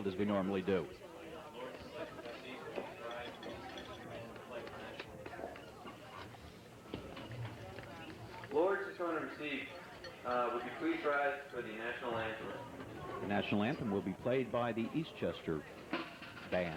as we normally do. Lourdes is going to receive. Would you please rise for the national anthem? The national anthem will be played by the Eastchester Band.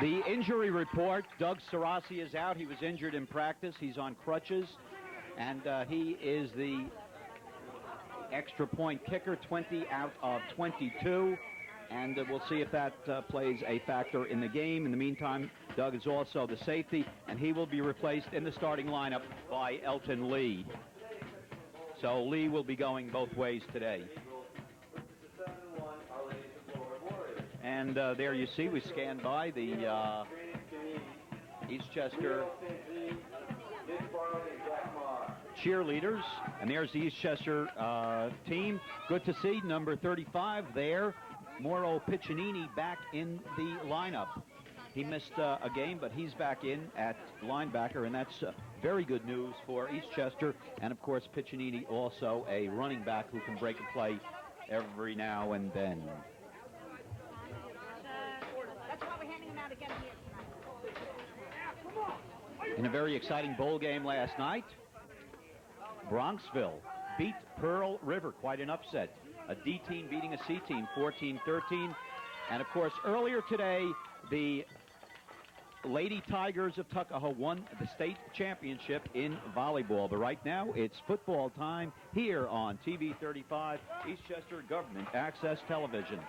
The injury report, Doug Sarasi is out. He was injured in practice. He's on crutches, and he is the extra point kicker, 20 out of 22, and we'll see if that plays a factor in the game. In the meantime, Doug is also the safety, and he will be replaced in the starting lineup by Elton Lee. So Lee will be going both ways today. And there you see, we scan by the Eastchester cheerleaders. And there's the Eastchester team. Good to see number 35 there. Mauro Piccinini back in the lineup. He missed a game, but he's back in at linebacker, and that's very good news for Eastchester. And, of course, Piccinini also a running back who can break a play every now and then. In a very exciting bowl game last night, Bronxville beat Pearl River, quite an upset. A D team beating a C team, 14-13. And, of course, earlier today, the Lady Tigers of Tuckahoe won the state championship in volleyball. But right now, it's football time here on TV 35, Eastchester Government Access Television.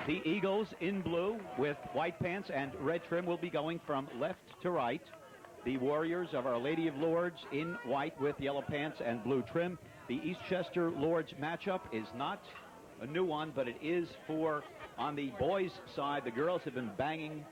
The Eagles in blue with white pants and red trim will be going from left to right. The Warriors of Our Lady of Lourdes in white with yellow pants and blue trim. The Eastchester Lourdes matchup is not a new one, but it is for on the boys' side. The girls have been banging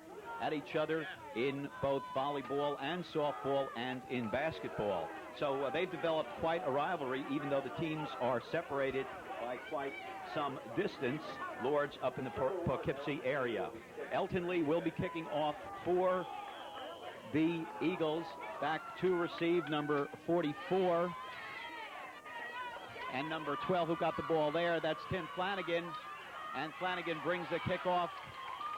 at each other in both volleyball and softball and in basketball. So they've developed quite a rivalry, even though the teams are separated by quite some distance. Lourdes up in the Poughkeepsie area. Elton Lee will be kicking off for the Eagles. Back to receive number 44. And number 12 who got the ball there, that's Tim Flanagan. And Flanagan brings the kickoff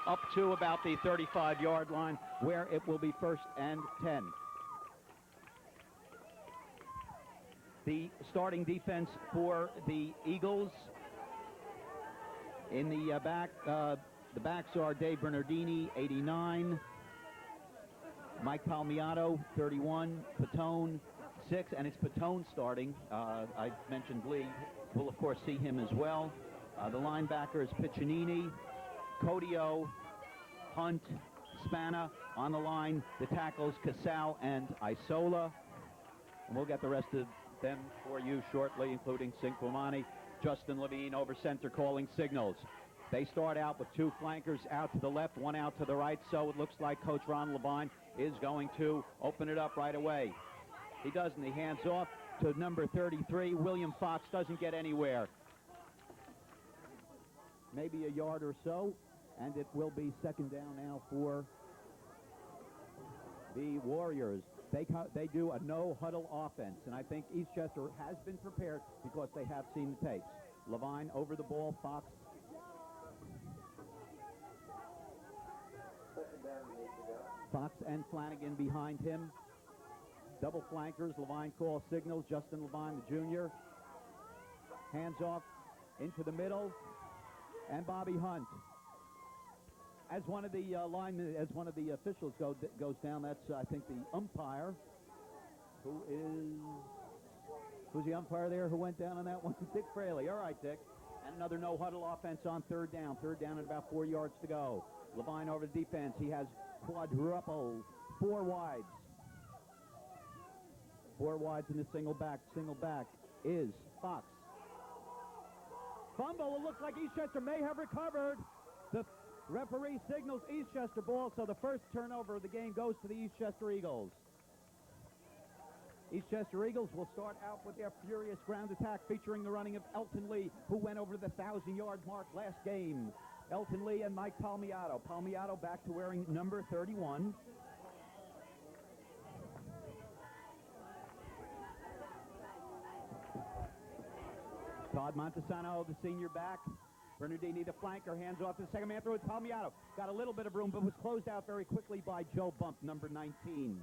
up to about the 35-yard line, where it will be 1st and 10. The starting defense for the Eagles. In the backs are Dave Bernardini, 89. Mike Palmiato, 31. Patone, 6. And it's Patone starting. I mentioned Lee. We'll, of course, see him as well. The linebackers, Piccinini, Codio, Hunt, Spana on the line. The tackles, Casal and Isola. And we'll get the rest of them for you shortly, including Cinquamani. Justin Levine over center calling signals. They start out with two flankers out to the left, one out to the right, so it looks like Coach Ron Levine is going to open it up right away. He doesn't. He hands off to number 33. William Fox doesn't get anywhere. Maybe a yard or so, and it will be 2nd down now for the Warriors. They do a no-huddle offense, and I think Eastchester has been prepared because they have seen the tapes. Levine over the ball, Fox. Fox and Flanagan behind him. Double flankers, Levine calls signals. Justin Levine, the junior. Hands off into the middle. And Bobby Hunt. As one of the linemen, as one of the officials goes down, that's, I think, the umpire. Who's the umpire there who went down on that one? Dick Fraley. All right, Dick. And another no-huddle offense on third down. Third down and about 4 yards to go. Levine over the defense. He has quadruple, 4 wides. 4 wides and a single back. Single back is Fox. Fumble. It looks like Eastchester may have recovered. The referee signals Eastchester ball, so the first turnover of the game goes to the Eastchester Eagles. Eastchester Eagles will start out with their furious ground attack featuring the running of Elton Lee, who went over the 1,000-yard mark last game. Elton Lee and Mike Palmiato. Palmiato back to wearing number 31. Todd Montesano, the senior back. Bernardini, the flanker, hands off to the second man through. It's Palmiato. Got a little bit of room, but was closed out very quickly by Joe Bump, number 19.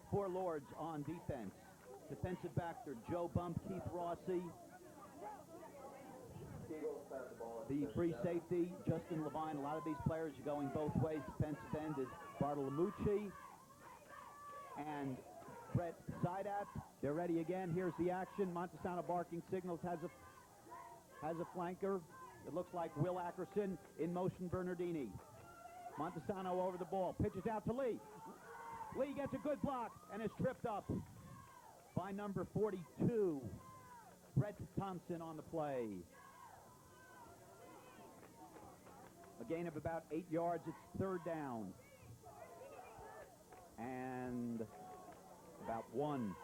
For Lourdes on defense. Defensive back, they're Joe Bump, Keith Rossi. The free safety, Justin Levine. A lot of these players are going both ways. Defensive end is Bartolomucci and Brett Sidat. They're ready again. Here's the action. Montesano barking signals, has a flanker. It looks like Will Ackerson. In motion, Bernardini. Montesano over the ball. Pitches out to Lee. Lee gets a good block and is tripped up by number 42, Brett Thompson on the play. A gain of about 8 yards. It's third down. And about 1.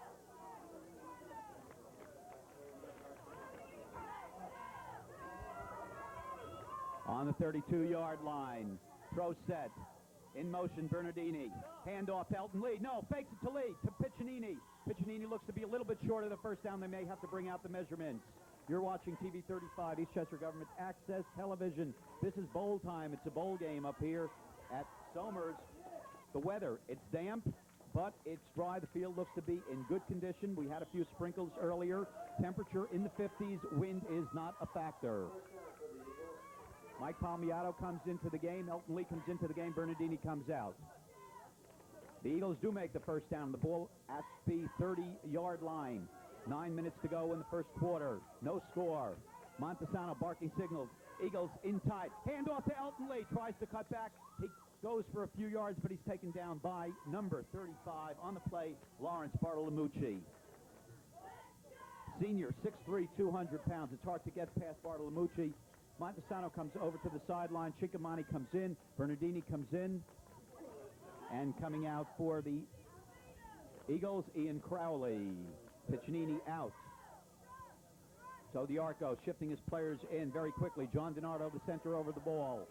On the 32-yard line. Throw set. In motion, Bernardini. Hand off to Elton Lee. No, fakes it to Lee, to Piccinini. Piccinini looks to be a little bit short of the first down. They may have to bring out the measurements. You're watching TV 35, Eastchester Government Access Television. This is bowl time. It's a bowl game up here at Somers. The weather, it's damp, but it's dry. The field looks to be in good condition. We had a few sprinkles earlier. Temperature in the 50s. Wind is not a factor. Mike Palmiato comes into the game. Elton Lee comes into the game. Bernardini comes out. The Eagles do make the first down. The ball at the 30-yard line. 9 minutes to go in the first quarter. No score. Montesano barking signals. Eagles in tight. Hand off to Elton Lee. Tries to cut back. He goes for a few yards, but he's taken down by number 35 on the play, Lawrence Bartolomucci. Senior, 6'3", 200 pounds. It's hard to get past Bartolomucci. Montesano comes over to the sideline. Chiccamani comes in. Bernardini comes in. And coming out for the Eagles, Ian Crowley. Piccinini out. So the Arco shifting his players in very quickly. John DiNardo, the center, over the ball.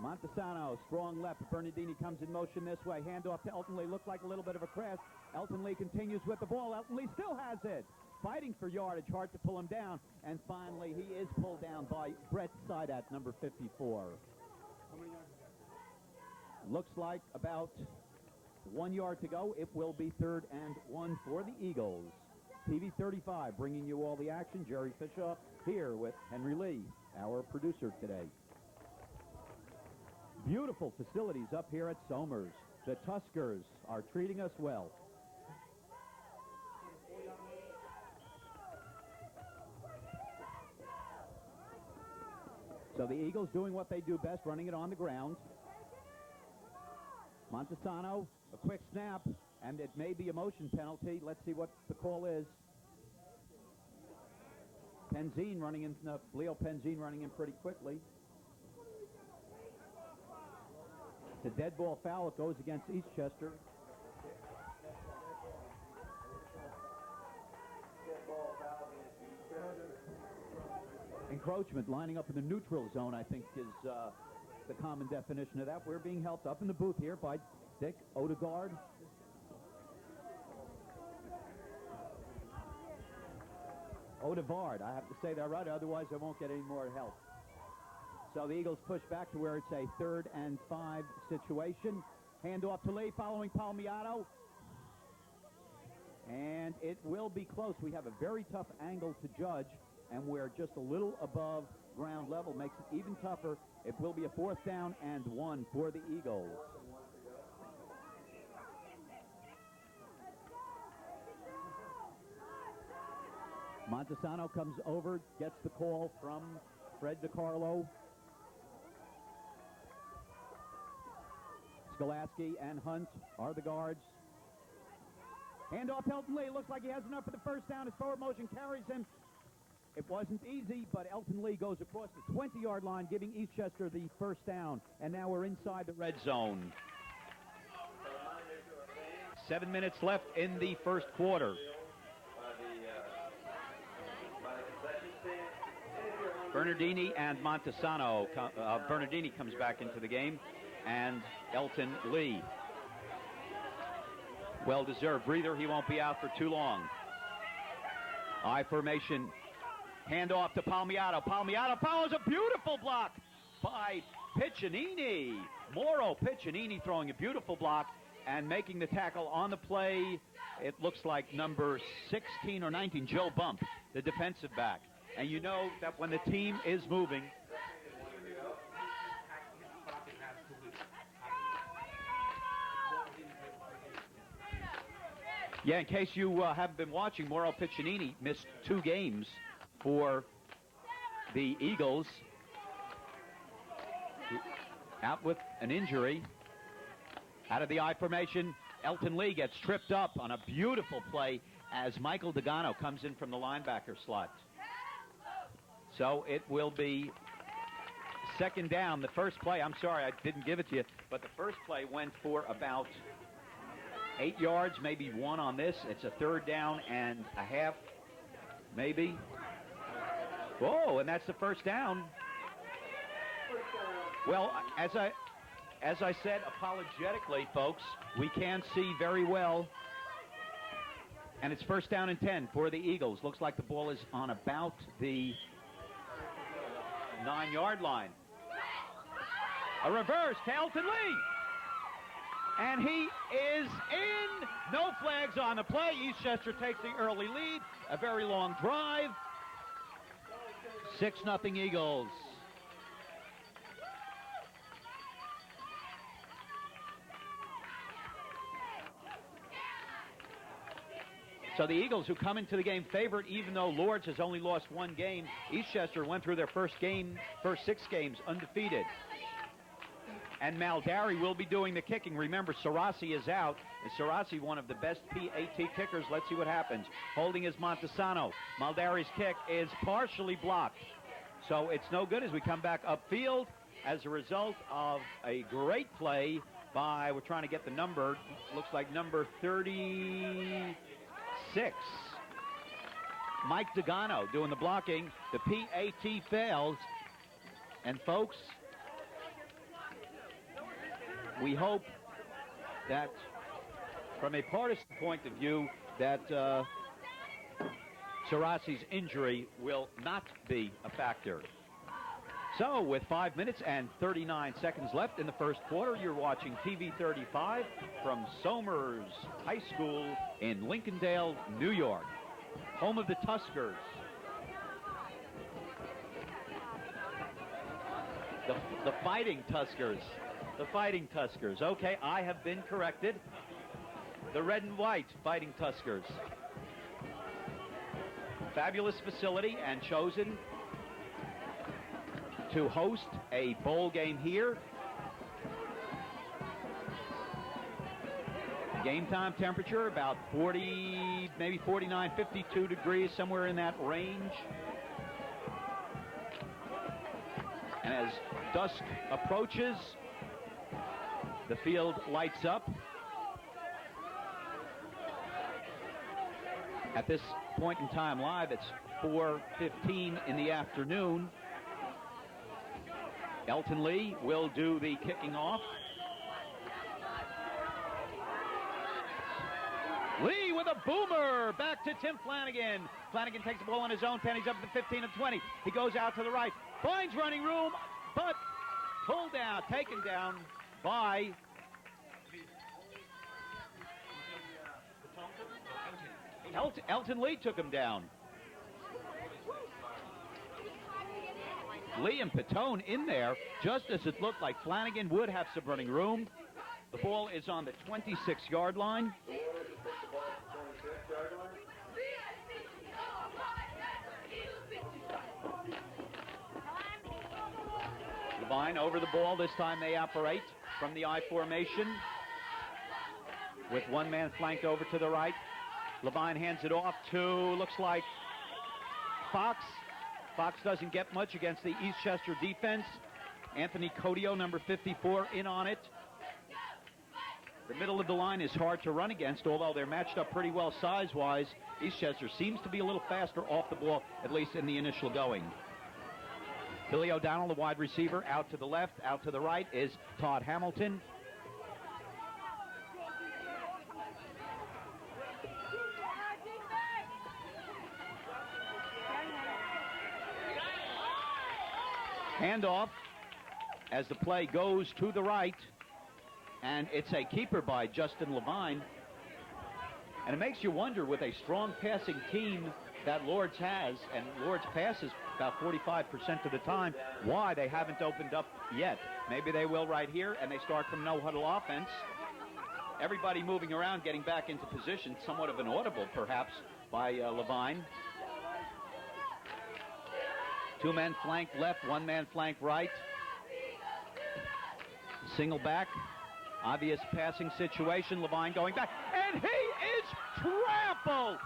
Montesano, strong left. Bernardini comes in motion this way. Hand off to Elton Lee. Looked like a little bit of a crash. Elton Lee continues with the ball. Elton Lee still has it. Fighting for yardage. Hard to pull him down. And finally, he is pulled down by Brett Sidat, number 54. Looks like about 1 yard to go. It will be 3rd and 1 for the Eagles. TV 35 bringing you all the action. Jerry Fisher here with Henry Lee, our producer today. Beautiful facilities up here at Somers. The Tuskers are treating us well. So the Eagles doing what they do best, running it on the ground. Montesano, a quick snap, and it may be a motion penalty. Let's see what the call is. Penzine running in, Leo Penzine running in pretty quickly. It's a dead ball foul. It goes against Eastchester. Encroachment, lining up in the neutral zone, I think, is the common definition of that. We're being helped up in the booth here by Dick Odegaard. Odevard, I have to say that right, otherwise I won't get any more help. So the Eagles push back to where it's a 3rd and 5 situation. Handoff to Lee following Palmiato. And it will be close. We have a very tough angle to judge, and we're just a little above ground level. Makes it even tougher. It will be a 4th down and 1 for the Eagles. Montesano comes over, gets the call from Fred DiCarlo. Skolaski and Hunt are the guards. Handoff Elton Lee. Looks like he has enough for the first down. His forward motion carries him. It wasn't easy, but Elton Lee goes across the 20-yard line, giving Eastchester the first down. And now we're inside the red zone. 7 minutes left in the first quarter. Bernardini and Montesano. Bernardini comes back into the game, and Elton Lee. Well-deserved breather. He won't be out for too long. I formation. Handoff to Palmiato. Palmiato follows a beautiful block by Piccinini. Mauro Piccinini throwing a beautiful block and making the tackle on the play. It looks like number 16 or 19, Joe Bump, the defensive back. And you know that when the team is moving, yeah, in case you haven't been watching, Mauro Piccinini missed 2 games for the Eagles. Out with an injury. Out of the I formation, Elton Lee gets tripped up on a beautiful play as Michael Dogano comes in from the linebacker slot. So it will be 2nd down. The first play, I'm sorry I didn't give it to you, but the first play went for about 8 yards, maybe 1 on this. It's a 3rd down and a half, maybe. Whoa, and that's the first down. Well, as I said, apologetically, folks, we can't see very well. And it's 1st down and 10 for the Eagles. Looks like the ball is on about the 9-yard line. A reverse to Elton Lee. And he is in. No flags on the play. Eastchester takes the early lead. A very long drive. 6-0 Eagles. So the Eagles, who come into the game favored, even though Lourdes has only lost 1 game, Eastchester went through their first 6 games undefeated. And Maldari will be doing the kicking. Remember, Sarasi is out. And Sarasi, one of the best PAT kickers. Let's see what happens. Holding is Montesano. Maldari's kick is partially blocked. So it's no good as we come back upfield as a result of a great play by, we're trying to get the number, looks like number 36. Mike Dogano doing the blocking. The PAT fails. And folks, we hope that from a partisan point of view that Sarasi's injury will not be a factor. So with 5 minutes and 39 seconds left in the first quarter, you're watching TV 35 from Somers High School in Lincolndale, New York, home of the Tuskers. The Fighting Tuskers. The Fighting Tuskers. Okay, I have been corrected. The Red and White Fighting Tuskers. Fabulous facility and chosen to host a bowl game here. Game time temperature about 40, maybe 49, 52 degrees, somewhere in that range. And as dusk approaches, the field lights up. At this point in time live, it's 4:15 in the afternoon. Elton Lee will do the kicking off. Lee with a boomer. Back to Tim Flanagan. Flanagan takes the ball on his own 10. He's up to the 15 and 20. He goes out to the right. Finds running room but pulled down, taken down by Elton Lee took him down. Lee and Patone in there, just as it looked like Flanagan would have some running room. The ball is on the 26-yard line. Levine over the ball. This time they operate from the I formation with one man flanked over to the right. Levine hands it off to, looks like, Fox. Fox doesn't get much against the Eastchester defense. Anthony Codio, number 54, in on it. The middle of the line is hard to run against, although they're matched up pretty well size-wise. Eastchester seems to be a little faster off the ball, at least in the initial going. Billy O'Donnell, the wide receiver, out to the left. Out to the right is Todd Hamilton. Handoff as the play goes to the right, and it's a keeper by Justin Levine. And it makes you wonder, with a strong passing team that Lourdes has, and Lourdes passes about 45% of the time, why they haven't opened up yet. Maybe they will right here, and they start from no-huddle offense. Everybody moving around, getting back into position, somewhat of an audible, perhaps, by Levine. Two men flank left, one man flank right. Single back. Obvious passing situation. Levine going back. And he is trampled!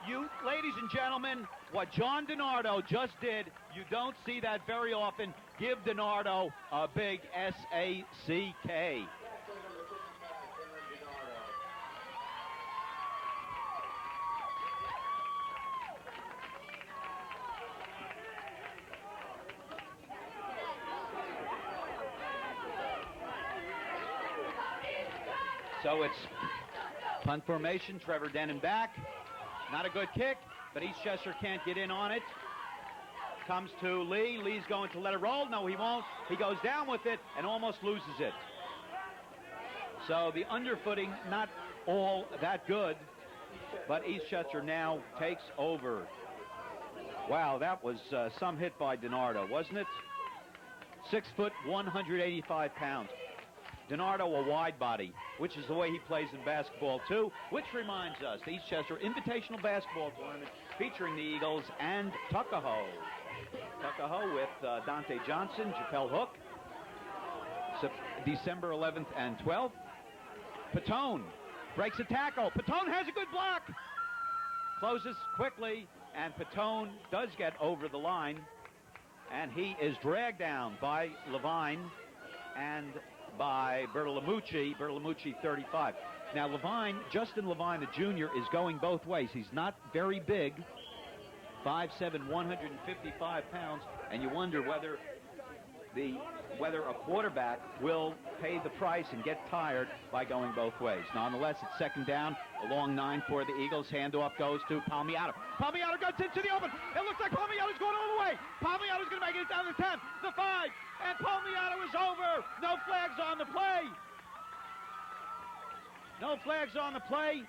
You, ladies and gentlemen, what John DiNardo just did, you don't see that very often. Give DiNardo a big S-A-C-K. So it's punt formation. Trevor Denon back. Not a good kick, but Eastchester can't get in on it. Comes to Lee. Lee's going to let it roll. No, he won't. He goes down with it and almost loses it. So the underfooting, not all that good, but Eastchester now takes over. Wow, that was some hit by DiNardo, wasn't it? 6 foot, 185 pounds. DiNardo, a wide body, which is the way he plays in basketball, too, which reminds us, the Eastchester Invitational Basketball Tournament featuring the Eagles and Tuckahoe. Tuckahoe with Dante Johnson, Japel Hook, December 11th and 12th. Patone breaks a tackle. Patone has a good block. Closes quickly, and Patone does get over the line, and he is dragged down by Levine and by Bertolamucci, 35. Now Levine, Justin Levine, the junior, is going both ways. He's not very big, 5'7", 155 pounds, and you wonder whether a quarterback will pay the price and get tired by going both ways. Nonetheless, it's second down, a long 9 for the Eagles. Handoff goes to Palmiato. Palmiato goes into the open. It looks like Palmiato's going all the way. Palmiato's going to make it down the 10, the 5, and Palmiato is over. No flags on the play. No flags on the play.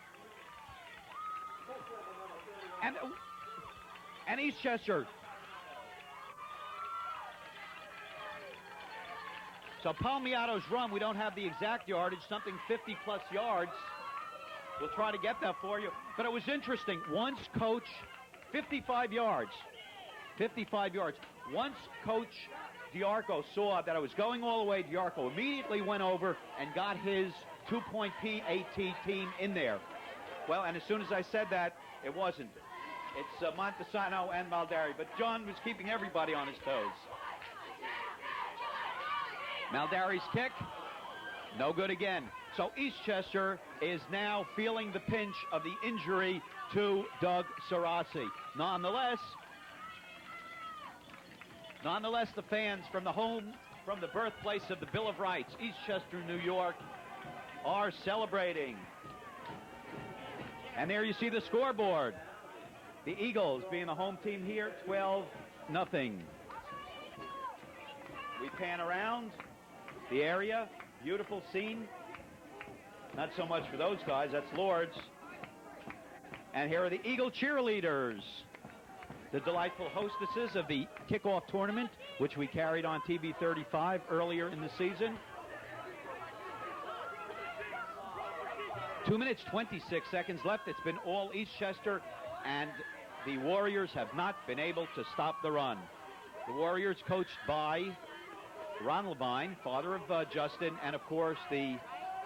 And Eastchester. So Palmiato's run, we don't have the exact yardage, something 50-plus yards. We'll try to get that for you. But it was interesting. Once Coach, 55 yards. 55 yards. Once Coach Diarco saw that I was going all the way, Diarco immediately went over and got his two-point PAT team in there. Well, and as soon as I said that, it wasn't. It's Montesano and Maldari. But John was keeping everybody on his toes. Maldari's kick, no good again. So Eastchester is now feeling the pinch of the injury to Doug Sarasi. Nonetheless, the fans from the birthplace of the Bill of Rights, Eastchester, New York, are celebrating. And there you see the scoreboard. The Eagles being the home team here, 12-0. We pan around the area. Beautiful scene. Not so much for those guys. That's Lourdes. And here are the Eagle cheerleaders, the delightful hostesses of the kickoff tournament, which we carried on TV 35 earlier in the season. 2 minutes, 26 seconds left. It's been all Eastchester, and the Warriors have not been able to stop the run. The Warriors coached by Ron Levine, father of Justin, and of course the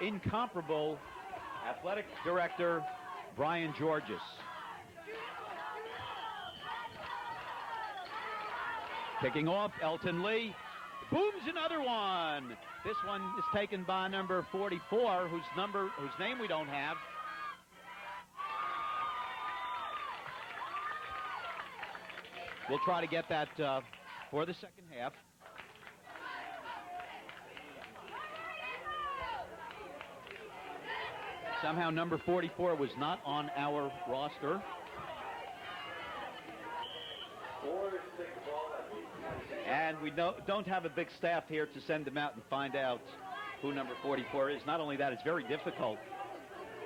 incomparable athletic director, Brian Georges. Kicking off, Elton Lee. Booms another one. This one is taken by number 44, whose name we don't have. We'll try to get that for the second half. Somehow number 44 was not on our roster. And we don't have a big staff here to send them out and find out who number 44 is. Not only that, it's very difficult.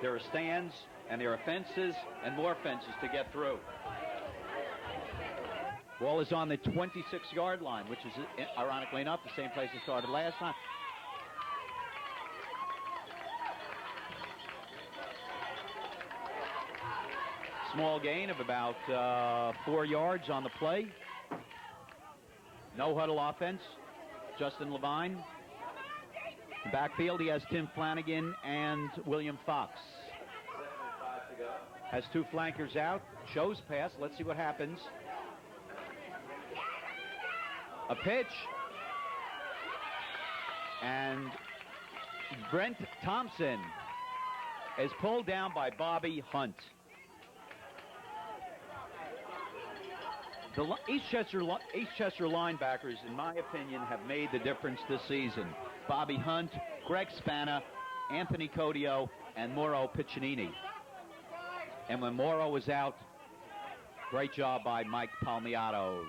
There are stands, and there are fences, and more fences to get through. Ball is on the 26-yard line, which is, ironically enough, the same place it started last time. Small gain of about 4 yards on the play. No huddle offense. Justin Levine. Backfield, he has Tim Flanagan and William Fox. Has two flankers out. Shows pass. Let's see what happens. A pitch. And Brent Thompson is pulled down by Bobby Hunt. The Eastchester linebackers, in my opinion, have made the difference this season. Bobby Hunt, Greg Spana, Anthony Codio, and Mauro Piccinini. And when Mauro was out, great job by Mike Palmiato.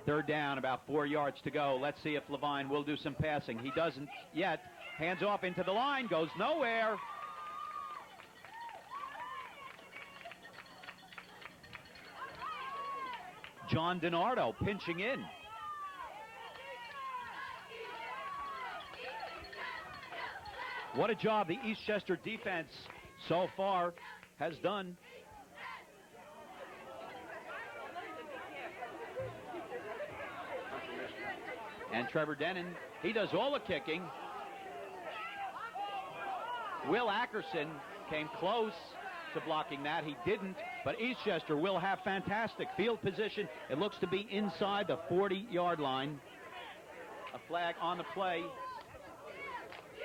Third down, about 4 yards to go. Let's see if Levine will do some passing. He doesn't yet. Hands off into the line, goes nowhere. John DiNardo pinching in. What a job the Eastchester defense so far has done. And Trevor Denon, he does all the kicking. Will Ackerson came close to blocking that. He didn't, but Eastchester will have fantastic field position. It looks to be inside the 40-yard line. A flag on the play,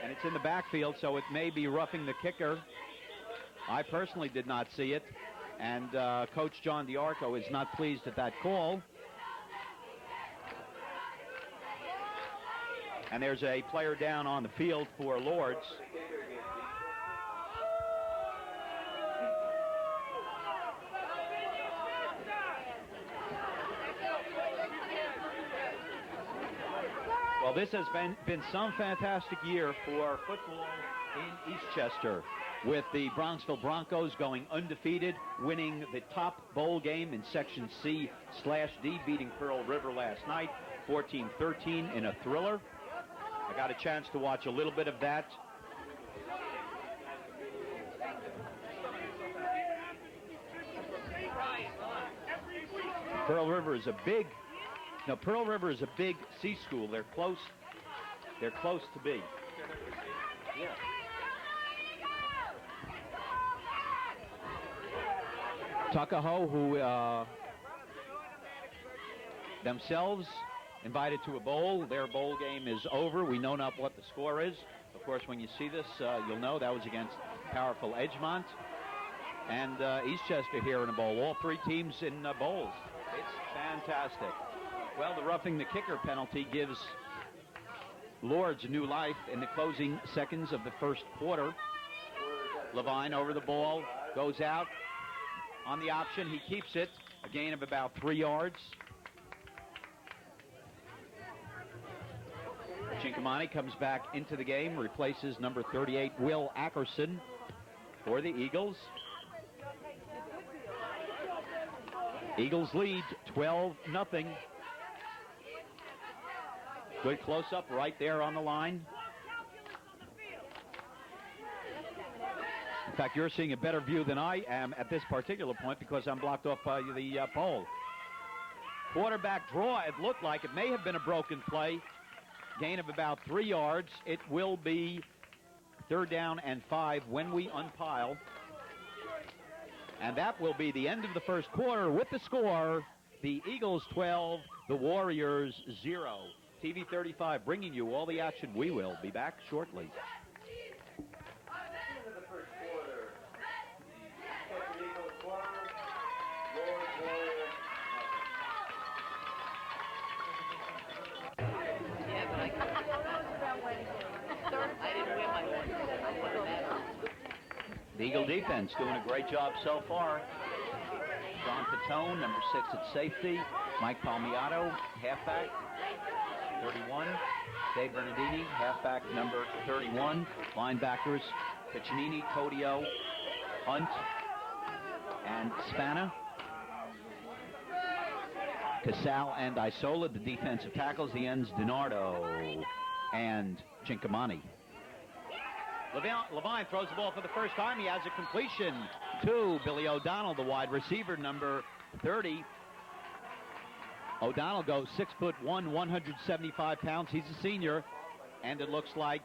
and it's in the backfield, so it may be roughing the kicker. I personally did not see it, and Coach John DiArco is not pleased at that call. And there's a player down on the field for Lourdes. Well, this has been some fantastic year for football in Eastchester, with the Bronxville Broncos going undefeated, winning the top bowl game in Section C/D, beating Pearl River last night, 14-13 in a thriller. I got a chance to watch a little bit of that. Pearl River is a big C school. They're close to be. Yeah. Tuckahoe, who themselves invited to a bowl. Their bowl game is over. We know not what the score is. Of course, when you see this, you'll know that was against powerful Edgemont. And Eastchester here in a bowl. All three teams in bowls. It's fantastic. Well, the roughing the kicker penalty gives Lourdes new life in the closing seconds of the first quarter. Levine over the ball, goes out on the option. He keeps it, a gain of about 3 yards. Chinkamani comes back into the game, replaces number 38, Will Ackerson, for the Eagles. Eagles lead 12-0. Good close-up right there on the line. In fact, you're seeing a better view than I am at this particular point because I'm blocked off by the pole. Quarterback draw, it looked like. It may have been a broken play. Gain of about 3 yards. It will be 3rd down and 5 when we unpile. And that will be the end of the first quarter with the score, the Eagles 12, the Warriors 0. TV 35 bringing you all the action. We will be back shortly. The Eagle defense doing a great job so far. John Patone, number 6 at safety. Mike Palmiato, halfback, 31. Dave Bernardini, halfback, number 31. Linebackers, Piccinini, Codio, Hunt, and Spana. Casal and Isola, the defensive tackles. The ends, DiNardo and Chinkamani. Levine throws the ball for the first time. He has a completion to Billy O'Donnell, the wide receiver, number 30. O'Donnell goes 6'1", 175 pounds. He's a senior, and it looks like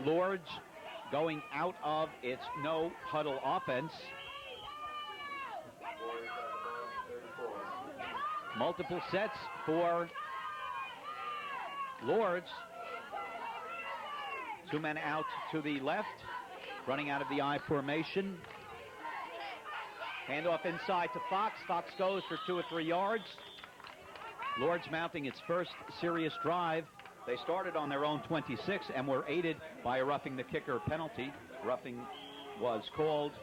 Lourdes going out of its no-huddle offense. Multiple sets for Lourdes. 2 men out to the left, running out of the I formation. Handoff inside to Fox. Fox goes for 2 or 3 yards. Lourdes mounting its first serious drive. They started on their own 26 and were aided by a roughing the kicker penalty. Roughing was called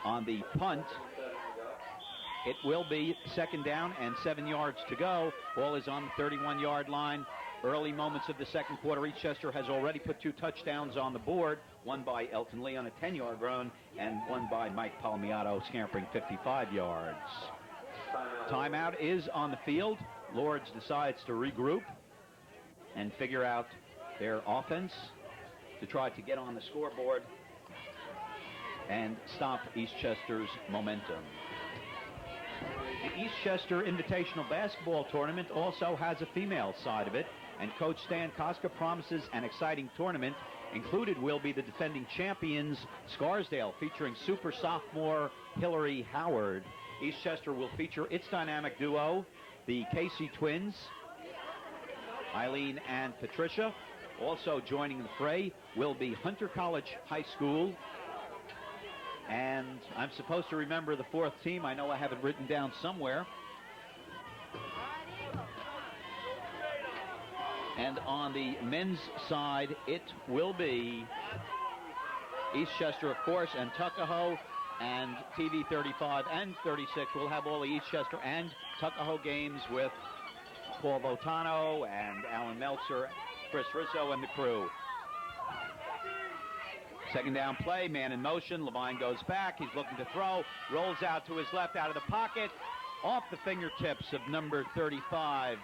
on the punt. It will be 2nd down and 7 yards to go. Ball is on the 31-yard line. Early moments of the second quarter, Eastchester has already put 2 touchdowns on the board, one by Elton Lee on a 10-yard run and one by Mike Palmiato scampering 55 yards. Timeout is on the field. Lourdes decides to regroup and figure out their offense to try to get on the scoreboard and stop Eastchester's momentum. The Eastchester Invitational Basketball Tournament also has a female side of it, and Coach Stan Koska promises an exciting tournament. Included will be the defending champions, Scarsdale, featuring super sophomore Hillary Howard. Eastchester will feature its dynamic duo, the Casey twins, Eileen and Patricia. Also joining the fray will be Hunter College High School. And I'm supposed to remember the 4th team. I know I have it written down somewhere. And on the men's side, it will be Eastchester, of course, and Tuckahoe, and TV 35 and 36 will have all the Eastchester and Tuckahoe games with Paul Botano and Alan Meltzer, Chris Russo, and the crew. 2nd down play, man in motion. Levine goes back. He's looking to throw. Rolls out to his left out of the pocket. Off the fingertips of number 35,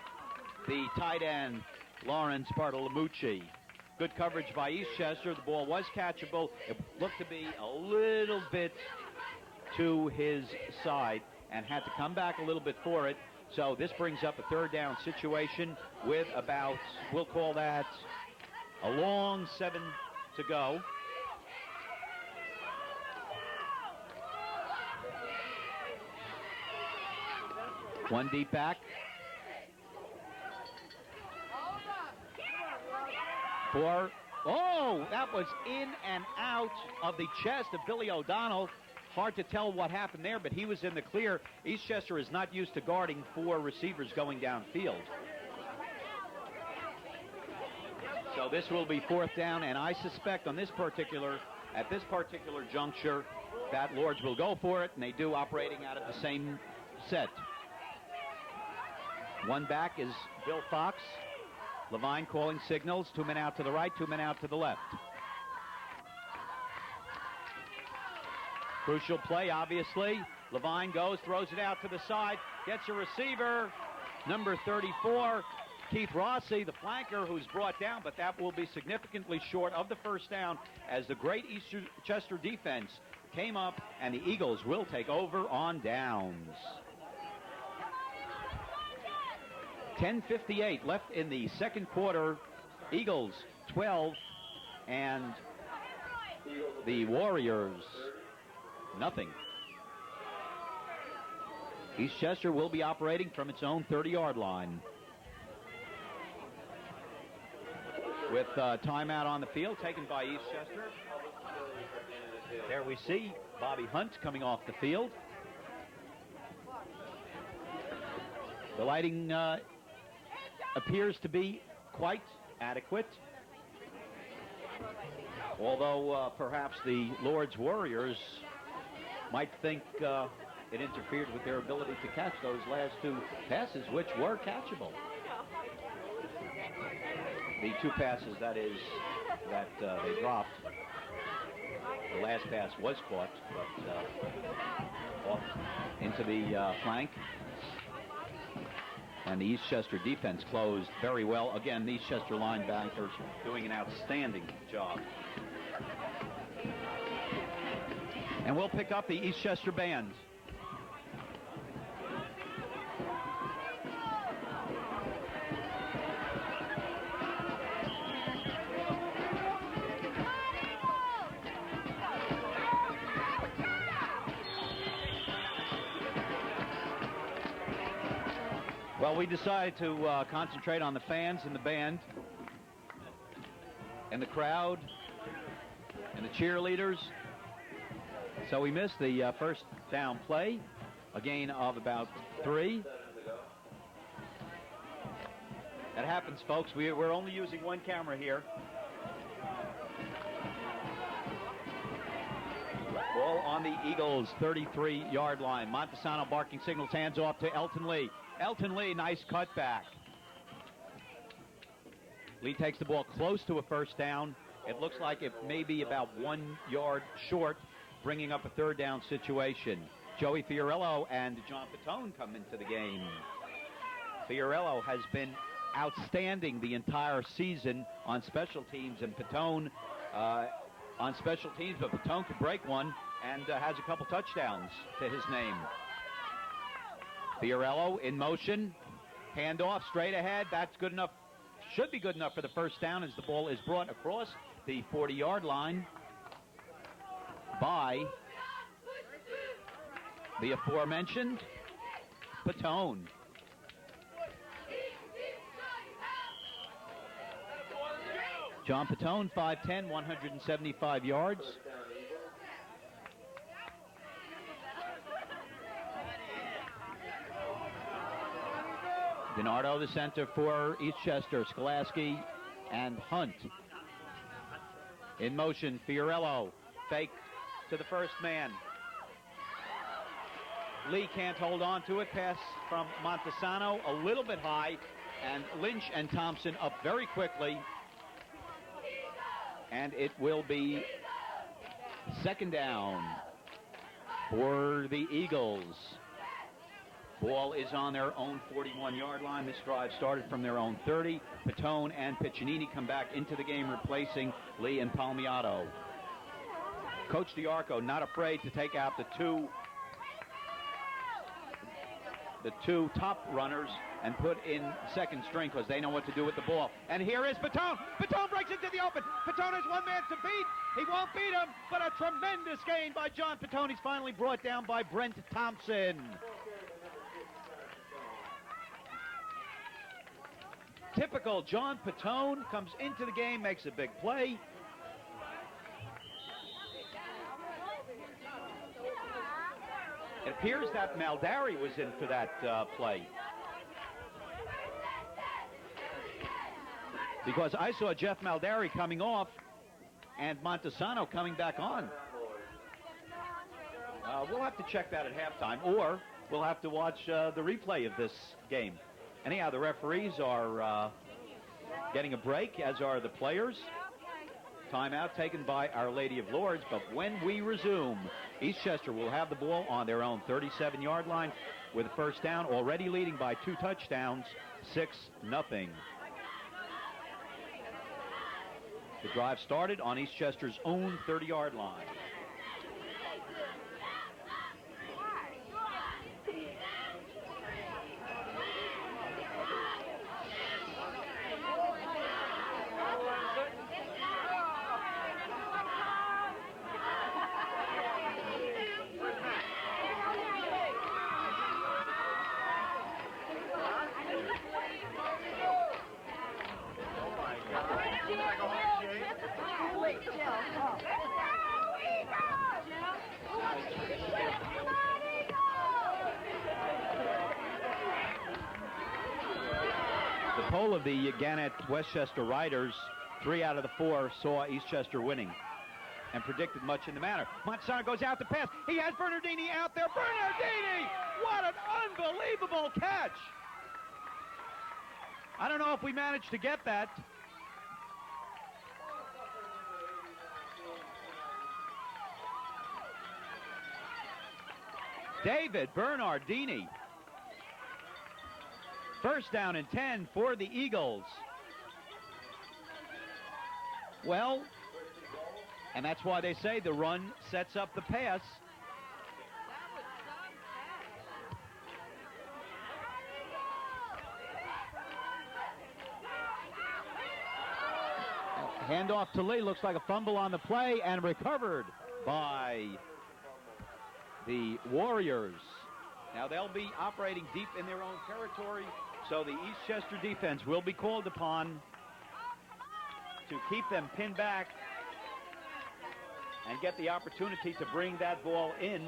the tight end, Lawrence Bartolomucci. Good coverage by Eastchester. The ball was catchable. It looked to be a little bit to his side and had to come back a little bit for it. So this brings up a 3rd down situation with about, we'll call that a long 7 to go. One deep back. That was in and out of the chest of Billy O'Donnell. Hard to tell what happened there, but he was in the clear. Eastchester is not used to guarding 4 receivers going downfield. So this will be 4th down, and I suspect at this particular juncture that Lourdes will go for it, and they do, operating out of the same set. One back is Bill Fox. Levine calling signals. 2 men out to the right, 2 men out to the left. Crucial play, obviously. Levine goes, throws it out to the side, gets a receiver. Number 34, Keith Rossi, the flanker, who's brought down, but that will be significantly short of the first down as the great Eastchester defense came up, and the Eagles will take over on downs. 10:58 left in the second quarter. Eagles 12 and the Warriors nothing. Eastchester will be operating from its own 30-yard line. With timeout on the field taken by Eastchester. There we see Bobby Hunt coming off the field. The lighting appears to be quite adequate. Although perhaps the Lourdes Warriors might think it interfered with their ability to catch those last two passes, which were catchable. The two passes, that is, that they dropped. The last pass was caught, but off into the flank. And the Eastchester defense closed very well. Again, the Eastchester linebackers doing an outstanding job. And we'll pick up the Eastchester band. Well, we decided to concentrate on the fans and the band and the crowd and the cheerleaders. So we missed the first down play, a gain of about 3. That happens, folks. We're only using one camera here. Ball on the Eagles' 33-yard line. Montesano barking signals, hands off to Elton Lee. Elton Lee, nice cutback. Lee takes the ball close to a first down. It looks like it may be about 1 yard short, bringing up a third down situation. Joey Fiorello and John Patone come into the game. Fiorello has been outstanding the entire season on special teams, and Patone on special teams, but Patone could break one and has a couple touchdowns to his name. Fiorello in motion, handoff straight ahead. That's good enough, should be good enough for the first down as the ball is brought across the 40-yard line by the aforementioned Patone. John Patone, 5'10", 175 yards. DiNardo, the center for Eastchester, Skolaski and Hunt. In motion, Fiorello, fake to the first man. Lee can't hold on to it. Pass from Montesano, a little bit high, and Lynch and Thompson up very quickly. And it will be second down for the Eagles. Ball is on their own 41-yard line. This drive started from their own 30. Patone and Piccinini come back into the game, replacing Lee and Palmiato. Coach D'Arco not afraid to take out the two top runners and put in second string because they know what to do with the ball. And here is Patone. Patone breaks into the open. Patone has one man to beat. He won't beat him, but a tremendous gain by John Patone. He's finally brought down by Brent Thompson. Typical John Patone comes into the game, makes a big play. It appears that Maldari was in for that play, because I saw Jeff Maldari coming off and Montesano coming back on. We'll have to check that at halftime, or we'll have to watch the replay of this game. Anyhow, the referees are getting a break, as are the players. Timeout taken by Our Lady of Lourdes, but when we resume, Eastchester will have the ball on their own 37-yard line with a first down, already leading by 2 touchdowns, 6-0. The drive started on Eastchester's own 30-yard line. The poll of the Gannett Westchester Riders, 3 out of the 4 saw Eastchester winning and predicted much in the manner. Montesano goes out to pass. He has Bernardini out there. Bernardini! What an unbelievable catch! I don't know if we managed to get that. David Bernardini. First down and 10 for the Eagles. Well, and that's why they say the run sets up the pass. Handoff to Lee, looks like a fumble on the play and recovered by the Warriors. Now they'll be operating deep in their own territory, so the Eastchester defense will be called upon to keep them pinned back and get the opportunity to bring that ball in.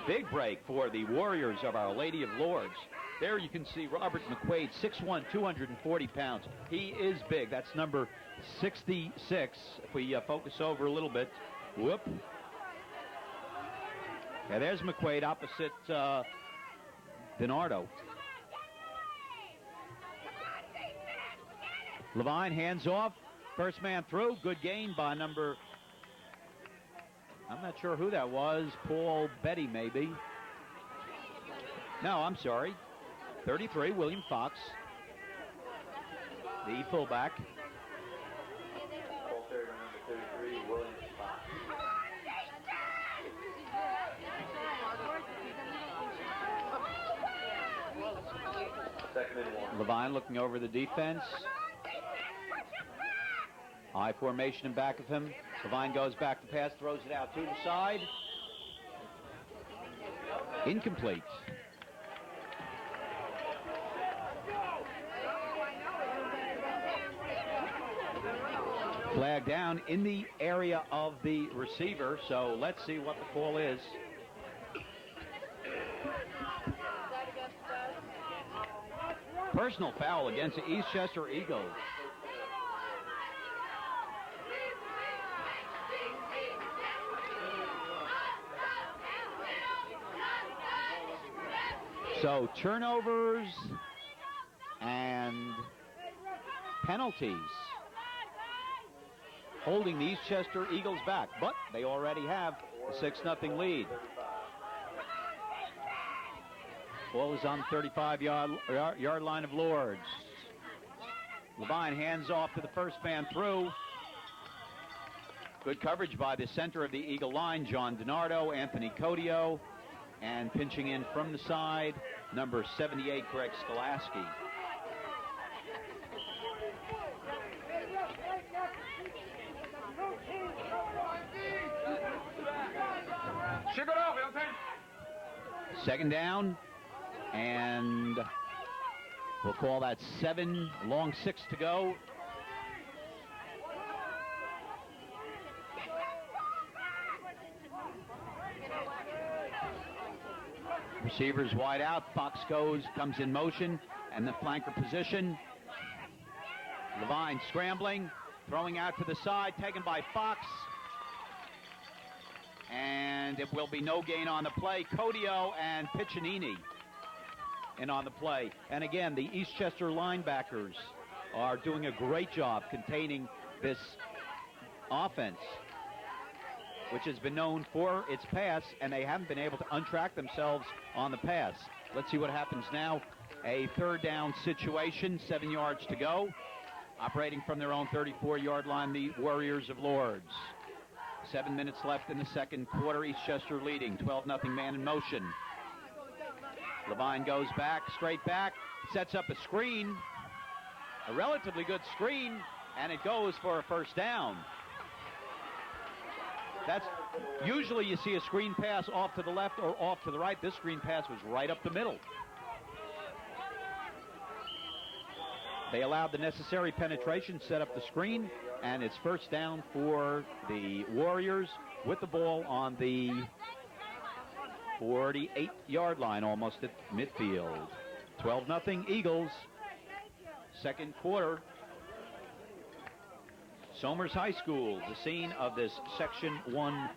Big break for the Warriors of Our Lady of Lourdes. There you can see Robert McQuaid, 6'1", 240 pounds. He is big. That's number 66. If we focus over a little bit. Whoop. Yeah, there's McQuaid opposite DiNardo. Levine hands off. First man through. Good gain by number, I'm not sure who that was. Paul Betty, maybe. No, I'm sorry. 33, William Fox. The fullback. Ball carrier number 33, William Fox. Second and 1. Levine looking over the defense. High formation in back of him. Levine goes back to pass, throws it out to the side. Incomplete. Flag down in the area of the receiver, so let's see what the call is. Personal foul against the Eastchester Eagles. So turnovers and penalties holding the Eastchester Eagles back, but they already have a 6-0 lead. Ball is on the 35-yard line of Lourdes. Levine hands off to the first man through. Good coverage by the center of the Eagle line, John DiNardo, Anthony Codio, and pinching in from the side, number 78, Greg Skolaski. Second down, and we'll call that 7, long 6 to go. Receivers wide out. Fox comes in motion, and the flanker position. Levine scrambling, throwing out to the side, taken by Fox. And it will be no gain on the play. Codio and Piccinini in on the play. And again, the Eastchester linebackers are doing a great job containing this offense, which has been known for its pass, and they haven't been able to untrack themselves on the pass. Let's see what happens now. A third down situation, 7 yards to go. Operating from their own 34-yard line, the Warriors of Lourdes. 7 minutes left in the second quarter. Eastchester leading, 12-0 man in motion. Levine goes back, straight back, sets up a screen, a relatively good screen, and it goes for a first down. That's usually you see a screen pass off to the left or off to the right. This screen pass was right up the middle. They allowed the necessary penetration, set up the screen, and it's first down for the Warriors with the ball on the 48-yard line, almost at midfield. 12-0 Eagles. Second quarter. Somers High School, the scene of this Section 1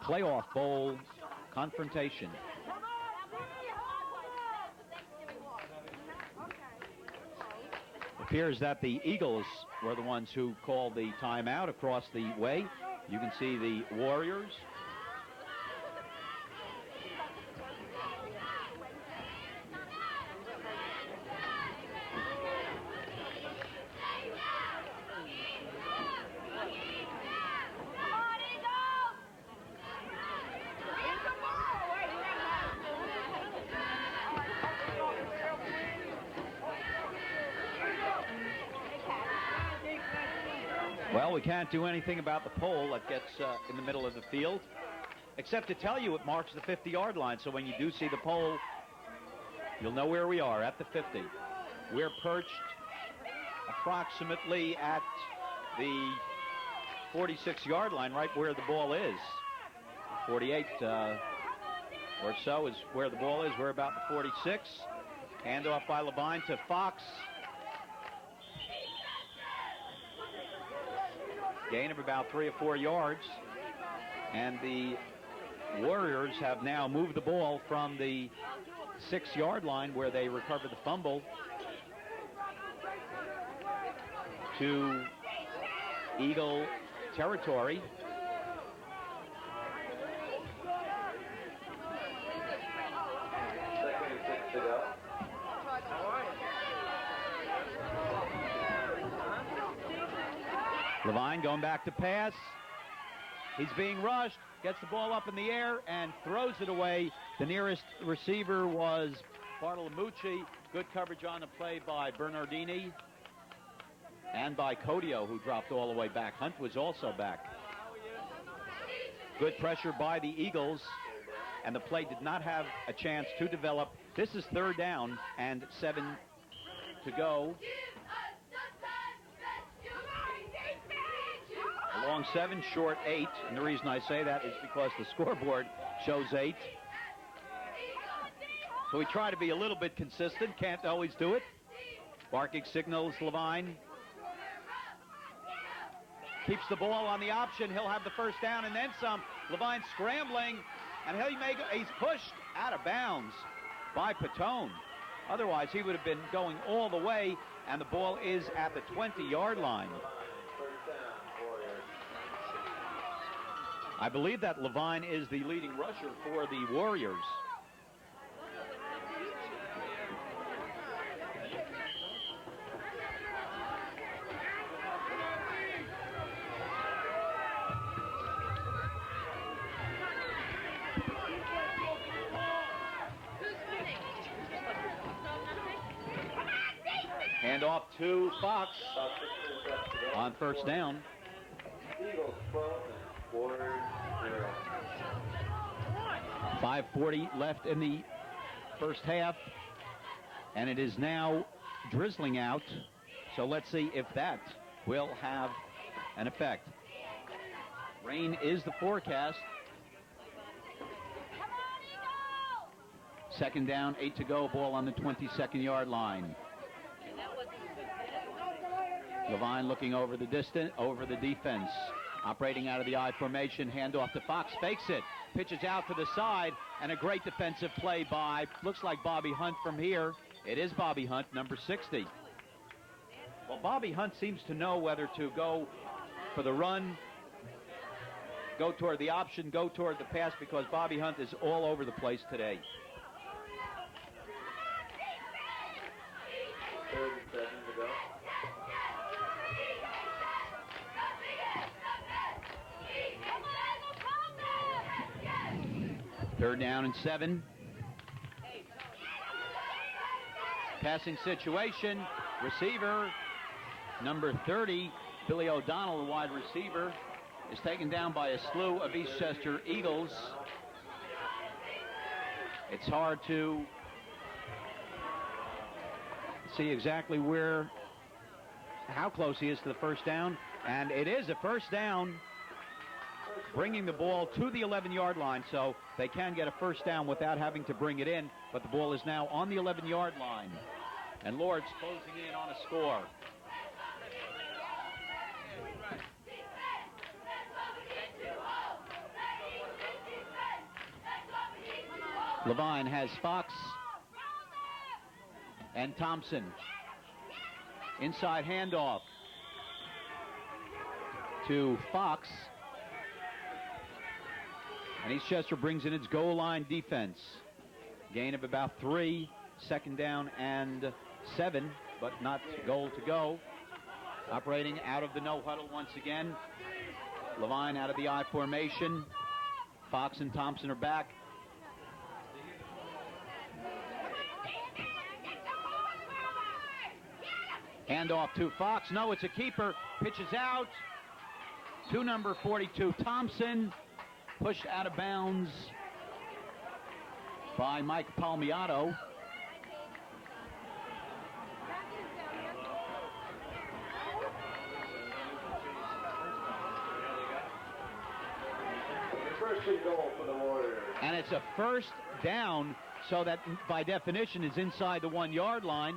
Playoff Bowl confrontation. It appears that the Eagles were the ones who called the timeout across the way. You can see the Warriors. Well, we can't do anything about the pole that gets in the middle of the field, except to tell you it marks the 50-yard line. So when you do see the pole, you'll know where we are, at the 50. We're perched approximately at the 46-yard line, right where the ball is. 48 or so is where the ball is. We're about the 46. Hand off by Levine to Fox. Gain of about 3 or 4 yards. And the Warriors have now moved the ball from the 6-yard line where they recovered the fumble to Eagle territory. Levine going back to pass. He's being rushed, gets the ball up in the air, and throws it away. The nearest receiver was Bartolomucci. Good coverage on the play by Bernardini and by Codio, who dropped all the way back. Hunt was also back. Good pressure by the Eagles, and the play did not have a chance to develop. This is third down and 7 to go. Long 7, short 8, and the reason I say that is because the scoreboard shows 8. So we try to be a little bit consistent, can't always do it. Barking signals Levine. Keeps the ball on the option, he'll have the first down and then some. Levine scrambling, and he's pushed out of bounds by Patone. Otherwise, he would have been going all the way, and the ball is at the 20-yard line. I believe that Levine is the leading rusher for the Warriors. Hand off to Fox on first down. 5:40 left in the first half, and it is now drizzling out. So let's see if that will have an effect. Rain is the forecast. Second down, 8 to go, ball on the 22nd-yard line. Levine looking over the defense. Operating out of the I formation, handoff to Fox, fakes it, pitches out to the side, and a great defensive play by, looks like Bobby Hunt from here. It is Bobby Hunt, number 60. Well, Bobby Hunt seems to know whether to go for the run, go toward the option, go toward the pass, because Bobby Hunt is all over the place today. 3rd and 7 to go. Third down and 7. Passing situation. Receiver, number 30, Billy O'Donnell, the wide receiver, is taken down by a slew of Eastchester Eagles. It's hard to see exactly how close he is to the first down. And it is a first down, bringing the ball to the 11-yard line, so they can get a first down without having to bring it in, but the ball is now on the 11-yard line, and Lourdes closing in on a score. Levine has Fox and Thompson. Inside handoff to Fox. And Eastchester brings in its goal line defense. Gain of about 3, 2nd down and 7, but not goal to go. Operating out of the no huddle once again. Levine out of the I formation. Fox and Thompson are back. Handoff to Fox. No, it's a keeper. Pitches out to number 42, Thompson. Pushed out of bounds by Mike Palmiato. First and goal for the Warriors. And it's a first down, so that by definition is inside the 1-yard line.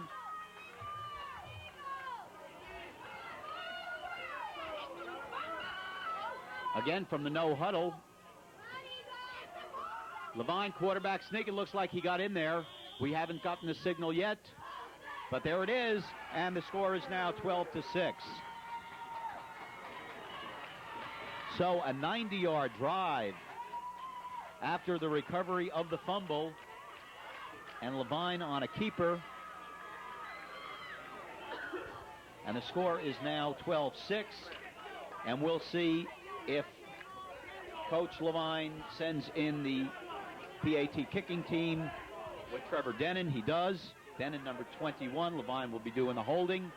Again from the no huddle. Levine, quarterback sneaking, looks like he got in there. We haven't gotten the signal yet, but there it is, and the score is now 12-6. So a 90-yard drive after the recovery of the fumble, and Levine on a keeper, and the score is now 12-6, and we'll see if Coach Levine sends in the PAT kicking team with Trevor Denon. He does. Denon, number 21. Levine will be doing the holding.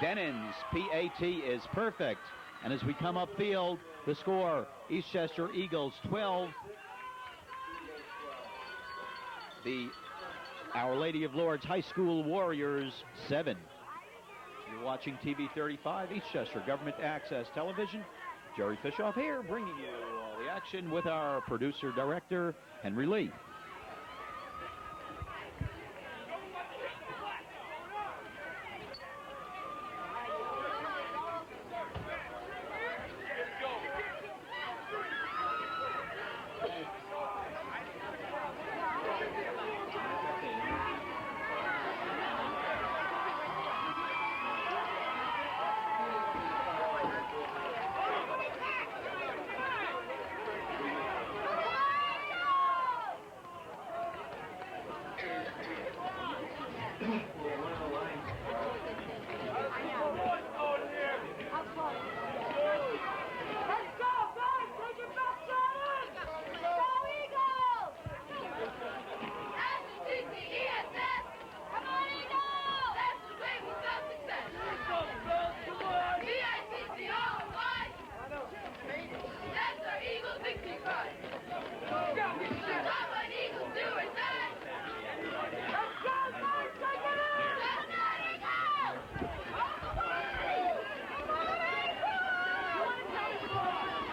Denon's PAT is perfect. And as we come upfield, the score, Eastchester Eagles 12. The Our Lady of Lourdes High School Warriors 7. You're watching TV 35, Eastchester Government Access Television. Jerry Fishoff here, bringing you all the action with our producer-director, Henry Lee.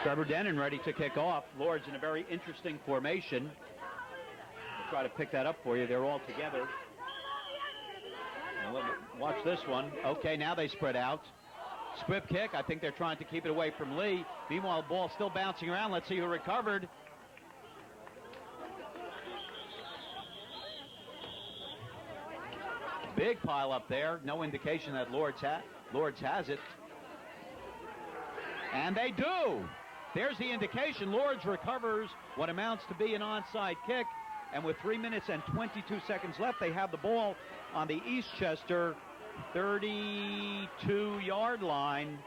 Trevor Denon ready to kick off. Lourdes in a very interesting formation. We'll try to pick that up for you. They're all together. Watch this one. Okay, now they spread out. Squib kick. I think they're trying to keep it away from Lee. Meanwhile, the ball still bouncing around. Let's see who recovered. Big pile up there. No indication that Lourdes has it. And they do. There's the indication. Lourdes recovers what amounts to be an onside kick. And with 3 minutes and 22 seconds left, they have the ball on the Eastchester 32-yard line.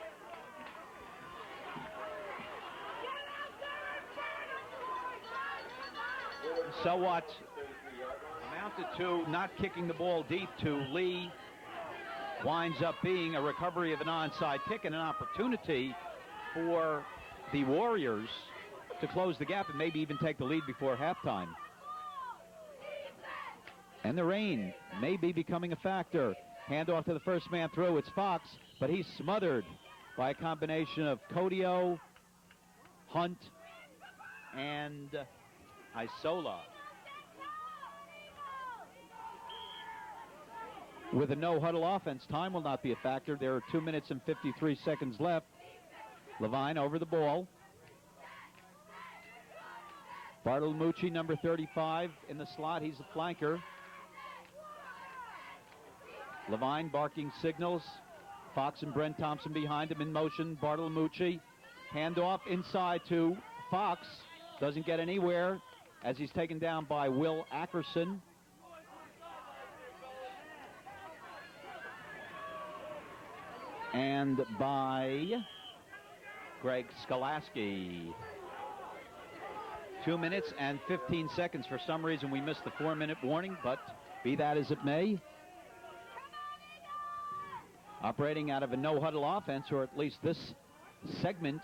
So what amounted to not kicking the ball deep to Lee winds up being a recovery of an onside kick and an opportunity for the Warriors to close the gap and maybe even take the lead before halftime. And the rain may be becoming a factor. Handoff to the first man through. It's Fox, but he's smothered by a combination of Codio, Hunt, and Isola. With a no-huddle offense, time will not be a factor. There are 2 minutes and 53 seconds left. Levine over the ball. Bartolomucci, number 35, in the slot. He's a flanker. Levine barking signals. Fox and Brent Thompson behind him in motion. Bartolomucci. Handoff inside to Fox. Doesn't get anywhere as he's taken down by Will Ackerson. And by Greg Skolaski. 2 minutes and 15 seconds. For some reason, we missed the 4-minute warning, but be that as it may. Operating out of a no-huddle offense, or at least this segment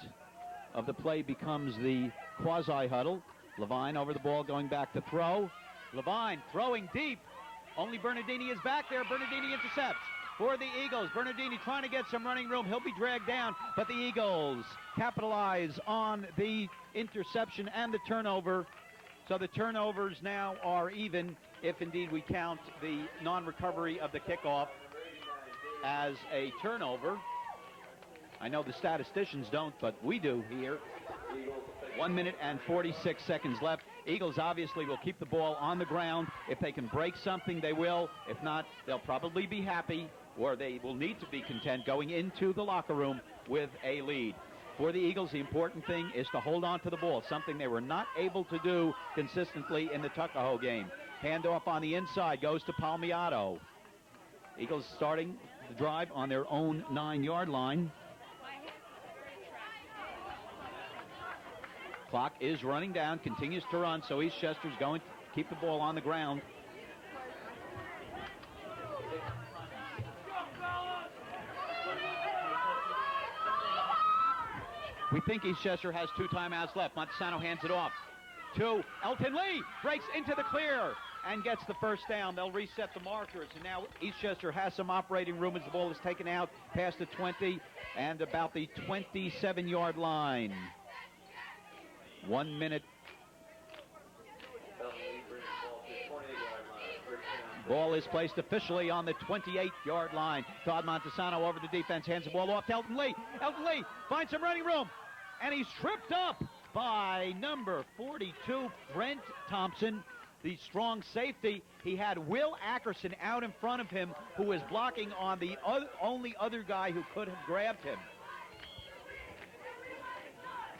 of the play becomes the quasi-huddle. Levine over the ball, going back to throw. Levine throwing deep. Only Bernardini is back there. Bernardini intercepts for the Eagles. Bernardini trying to get some running room. He'll be dragged down, but the Eagles capitalize on the interception and the turnover. So the turnovers now are even, if indeed we count the non-recovery of the kickoff as a turnover. I know the statisticians don't, but we do here. 1 minute and 46 seconds left. Eagles obviously will keep the ball on the ground. If they can break something, they will. If not, they'll probably be happy, or they will need to be content going into the locker room with a lead. For the Eagles, the important thing is to hold on to the ball, something they were not able to do consistently in the Tuckahoe game. Handoff on the inside goes to Palmiato. Eagles starting the drive on their own 9-yard line. Clock is running down, continues to run, so Eastchester's going to keep the ball on the ground. We think Eastchester has 2 timeouts left. Montesano hands it off to Elton Lee. Breaks into the clear and gets the first down. They'll reset the markers. And now Eastchester has some operating room as the ball is taken out past the 20 and about the 27-yard line. 1 minute. Ball is placed officially on the 28-yard line. Todd Montesano over the defense, hands the ball off to Elton Lee. Elton Lee finds some running room, and he's tripped up by number 42, Brent Thompson, the strong safety. He had Will Ackerson out in front of him, who was blocking on the only other guy who could have grabbed him.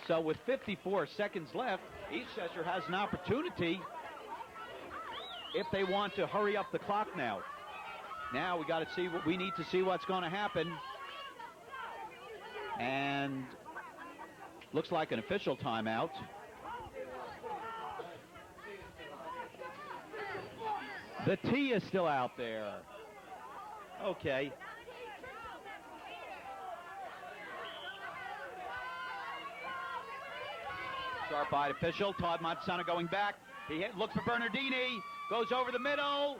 So with 54 seconds left, Eastchester has an opportunity if they want to hurry up the clock now. Now we got to see what we need to see what's going to happen. And looks like an official timeout. The T is still out there. Okay. Sharp-eyed official, Todd Montesano going back. He looks for Bernardini, goes over the middle.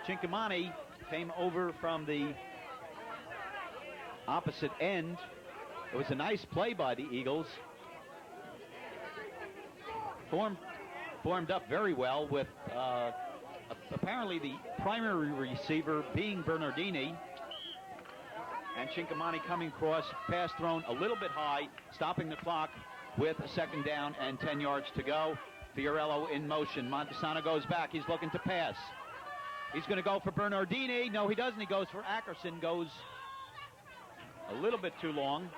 Chincamani came over from the opposite end. It was a nice play by the Eagles. Formed up very well with apparently the primary receiver being Bernardini. And Cinquemani coming across, pass thrown a little bit high, stopping the clock with a second down and 10 yards to go. Fiorello in motion. Montesano goes back. He's looking to pass. He's going to go for Bernardini. No, he doesn't. He goes for Ackerson. Goes a little bit too long.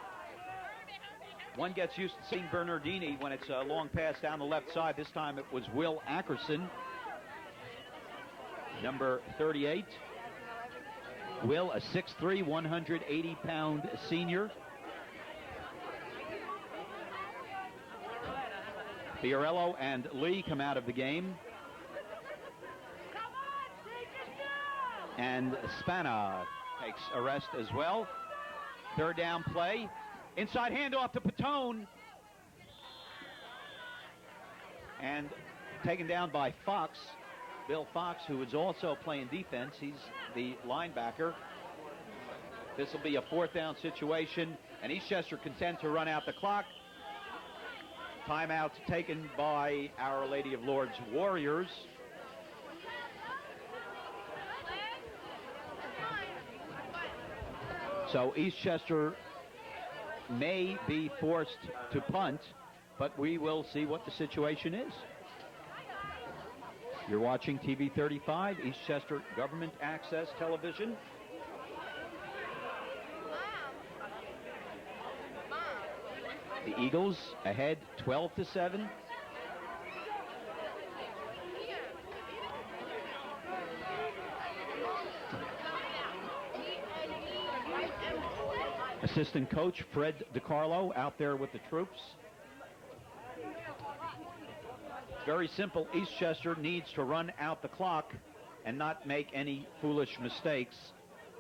One gets used to seeing Bernardini when it's a long pass down the left side. This time it was Will Ackerson, number 38. Will, a 6'3", 180-pound senior. Fiorello and Lee come out of the game. And Spana takes a rest as well. Third down play. Inside handoff to Patone. And taken down by Fox. Bill Fox, who is also playing defense. He's the linebacker. This will be a fourth down situation, and Eastchester content to run out the clock. Timeout taken by Our Lady of Lourdes Warriors. So Eastchester may be forced to punt, but we will see what the situation is. You're watching TV 35, Eastchester Government Access Television. The Eagles ahead 12-7. Assistant coach Fred DiCarlo out there with the troops. Very simple. Eastchester needs to run out the clock and not make any foolish mistakes,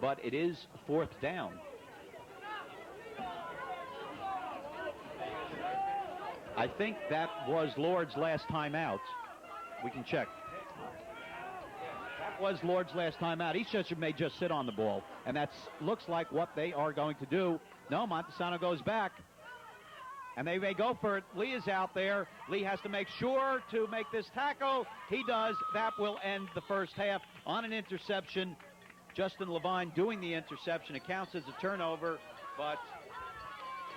but it is fourth down. I think that was Lourdes' last time out. We can check. That was Lourdes' last time out. Eastchester may just sit on the ball, and that looks like what they are going to do. No, Montesano goes back. And they may go for it. Lee is out there. Lee has to make sure to make this tackle. He does. That will end the first half on an interception. Justin Levine doing the interception. It counts as a turnover, but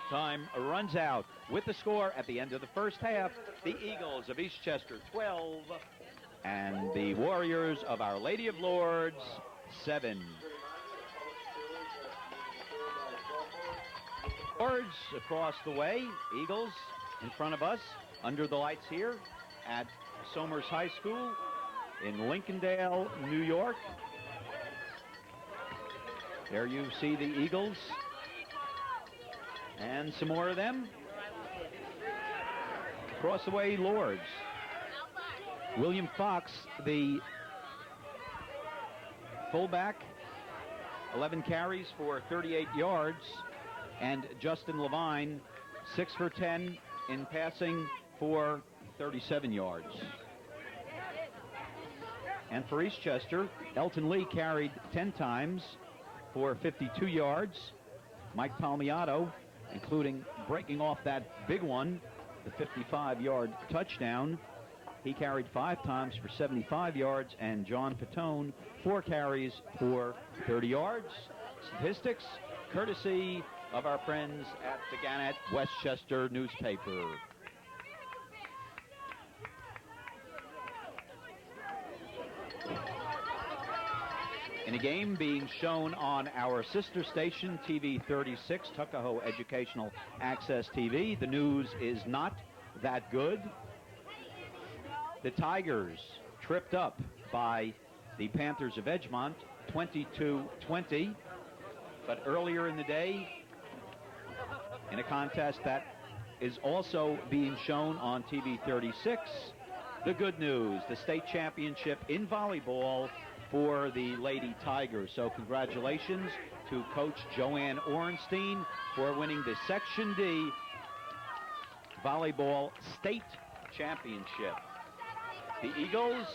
time runs out. With the score at the end of the first half, the Eagles of Eastchester 12 and the Warriors of Our Lady of Lourdes 7. Lourdes across the way, Eagles in front of us, under the lights here at Somers High School in Lincolndale, New York. There you see the Eagles and some more of them. Across the way, Lourdes. William Fox, the fullback, 11 carries for 38 yards. And Justin Levine, 6 for 10 in passing for 37 yards. And for Eastchester, Elton Lee carried 10 times for 52 yards. Mike Palmiato, including breaking off that big one, the 55-yard touchdown, he carried 5 times for 75 yards. And John Patone, 4 carries for 30 yards. Statistics courtesy of our friends at the Gannett Westchester newspaper. In a game being shown on our sister station, TV 36, Tuckahoe Educational Access TV, the news is not that good. The Tigers tripped up by the Panthers of Edgemont, 22-20. But earlier in the day, in a contest that is also being shown on TV 36, the good news, the state championship in volleyball for the Lady Tigers. So congratulations to Coach Joanne Orenstein for winning the Section D volleyball state championship. The Eagles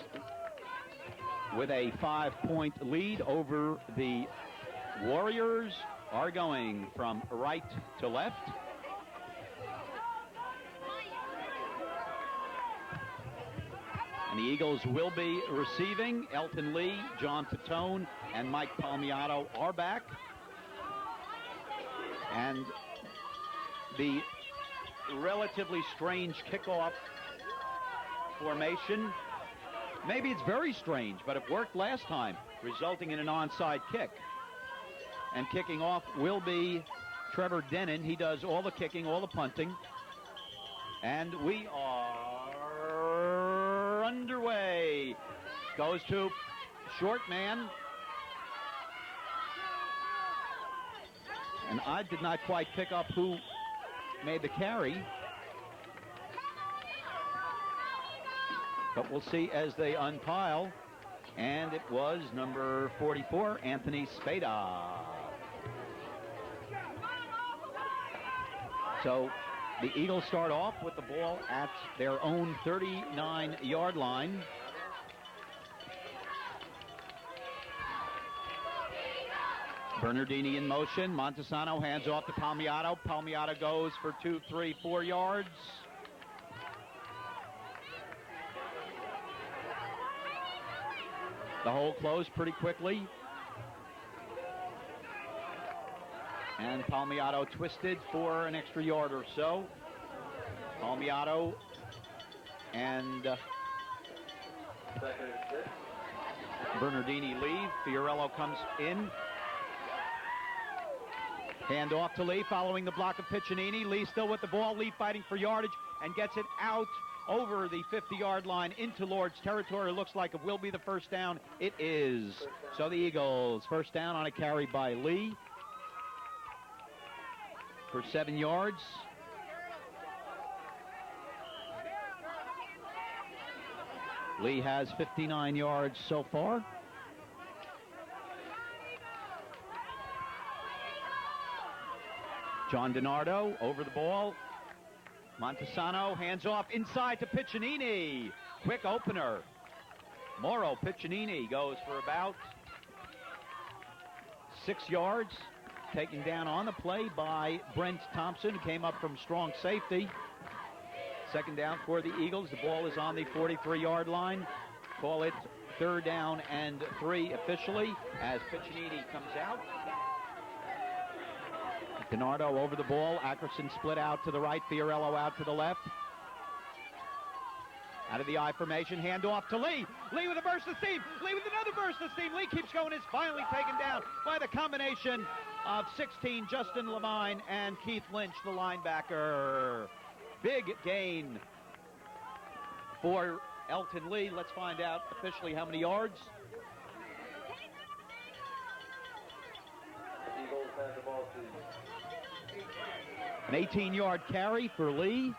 with a 5-point lead over the Warriors are going from right to left. And the Eagles will be receiving. Elton Lee, John Patone, and Mike Palmiato are back. And the relatively strange kickoff formation, maybe it's very strange, but it worked last time, resulting in an onside kick. And kicking off will be Trevor Denon. He does all the kicking, all the punting. And we are underway. Goes to short man. And I did not quite pick up who made the carry. But we'll see as they unpile. And it was number 44, Anthony Spada. So the Eagles start off with the ball at their own 39-yard line. Bernardini in motion. Montesano hands off to Palmiato. Palmiato goes for 2, 3, 4 yards. The hole closed pretty quickly. And Palmiato twisted for an extra yard or so. Palmiato and Bernardini leave. Fiorello comes in. Hand off to Lee, following the block of Piccinini. Lee still with the ball. Lee fighting for yardage and gets it out over the 50-yard line into Lourdes territory. Looks like it will be the first down. It is. So the Eagles first down on a carry by Lee for 7 yards. Lee has 59 yards so far. John DiNardo over the ball. Montesano hands off inside to Piccinini. Quick opener. Mauro Piccinini goes for about 6 yards. Taken down on the play by Brent Thompson, who came up from strong safety. Second down for the Eagles. The ball is on the 43-yard line. Call it 3rd down and 3 officially as Piccinini comes out. DiNardo over the ball. Ackerson split out to the right. Fiorello out to the left. Out of the I formation. Hand off to Lee. Lee with a burst of steam. Lee with another burst of steam. Lee keeps going. Is finally taken down by the combination of 16, Justin Levine, and Keith Lynch, the linebacker. Big gain for Elton Lee. Let's find out officially how many yards. Eagles have the ball, please. An 18-yard carry for Lee.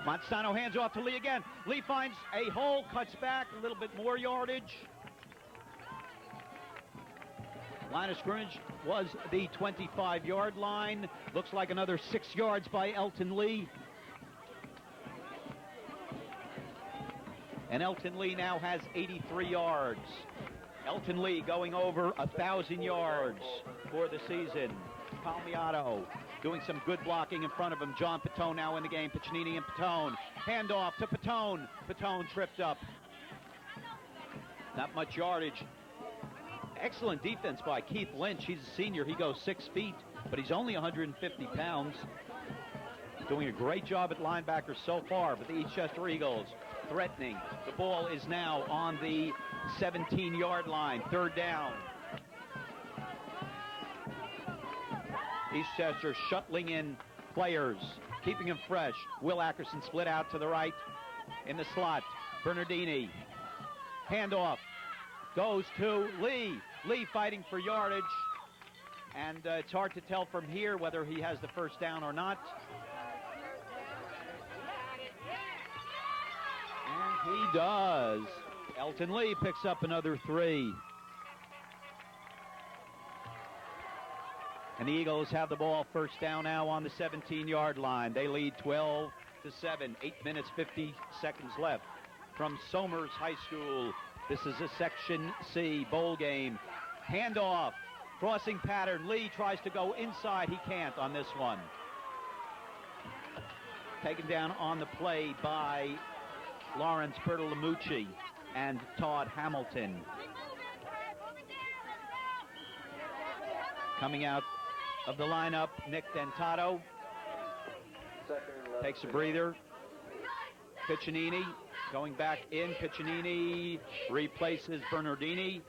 Montesano hands off to Lee again. Lee finds a hole, cuts back, a little bit more yardage. Line of scrimmage was the 25-yard line. Looks like another 6 yards by Elton Lee. And Elton Lee now has 83 yards. Elton Lee going over 1,000 yards for the season. Palmiato doing some good blocking in front of him. John Patone now in the game. Piccinini and Patone. Hand off to Patone. Patone tripped up. Not much yardage. Excellent defense by Keith Lynch. He's a senior. He goes 6 feet, but he's only 150 pounds. Doing a great job at linebacker so far, but the Eastchester Eagles threatening. The ball is now on the 17-yard line. 3rd down. Eastchester shuttling in players, keeping him fresh. Will Ackerson split out to the right in the slot. Bernardini. Handoff. Goes to Lee. Lee fighting for yardage. And it's hard to tell from here whether he has the first down or not. And he does. Elton Lee picks up another 3. And the Eagles have the ball first down now on the 17-yard line. They lead 12-7. 8 minutes, 50 seconds left from Somers High School. This is a Section C bowl game. Handoff, crossing pattern. Lee tries to go inside. He can't on this one. taken down on the play by Lawrence Bertolomucci and Todd Hamilton. Coming out of the lineup, Nick Dentato takes a breather. Piccinini going back in. Piccinini replaces Bernardini.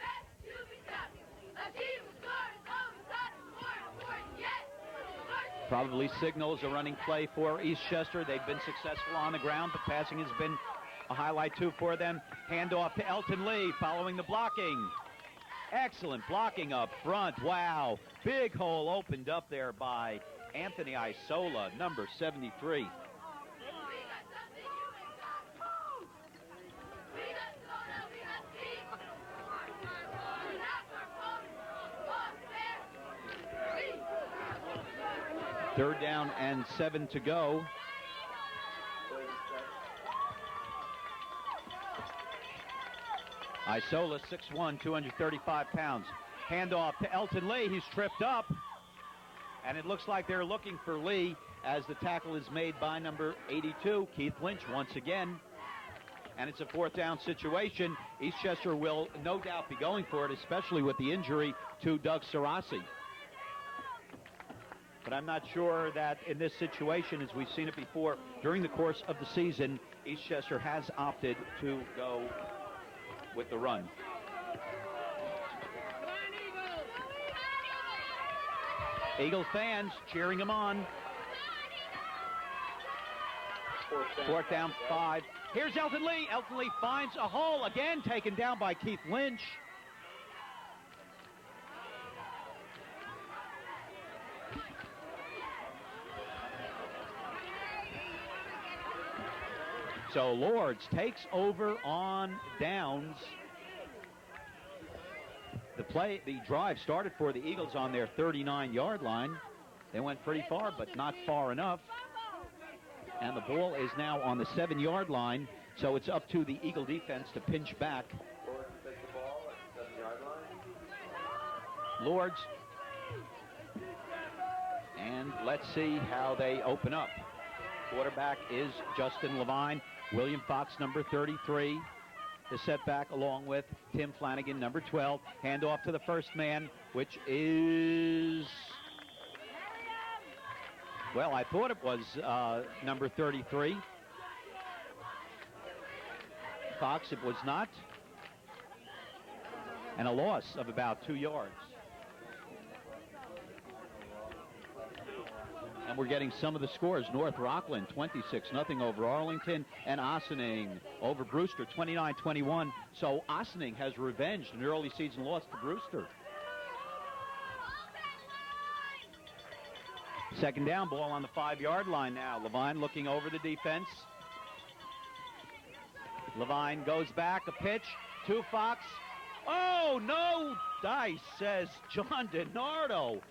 Probably signals a running play for Eastchester. They've been successful on the ground, but passing has been a highlight too for them. Handoff to Elton Lee following the blocking. Excellent blocking up front. Wow. Big hole opened up there by Anthony Isola, number 73. Third down and 7 to go. Isola, 6'1", 235 pounds. Handoff to Elton Lee. He's tripped up. And it looks like they're looking for Lee as the tackle is made by number 82, Keith Lynch, once again. And it's a fourth down situation. Eastchester will no doubt be going for it, especially with the injury to Doug Sarasi. But I'm not sure that in this situation, as we've seen it before, during the course of the season, Eastchester has opted to go with the run. Eagle fans cheering him on. Fourth down, 5. Here's Elton Lee. Elton Lee finds a hole, again taken down by Keith Lynch. So Lourdes takes over on downs. The drive started for the Eagles on their 39-yard line. They went pretty far, but not far enough. And the ball is now on the 7-yard line, so it's up to the Eagle defense to pinch back. Lourdes takes the ball at the 7-yard line. Lourdes. And let's see how they open up. Quarterback is Justin Levine. William Fox, number 33. The setback along with Tim Flanagan, number 12. Handoff to the first man, which is... Well, I thought it was number 33. Fox, it was not. And a loss of about 2 yards. And we're getting some of the scores. North Rockland, 26-0 over Arlington, and Ossining over Brewster, 29-21. So Ossining has revenged an early season loss to Brewster. Second down, ball on the 5-yard line now. Levine looking over the defense. Levine goes back, a pitch to Fox. Oh, no dice, says John DiNardo.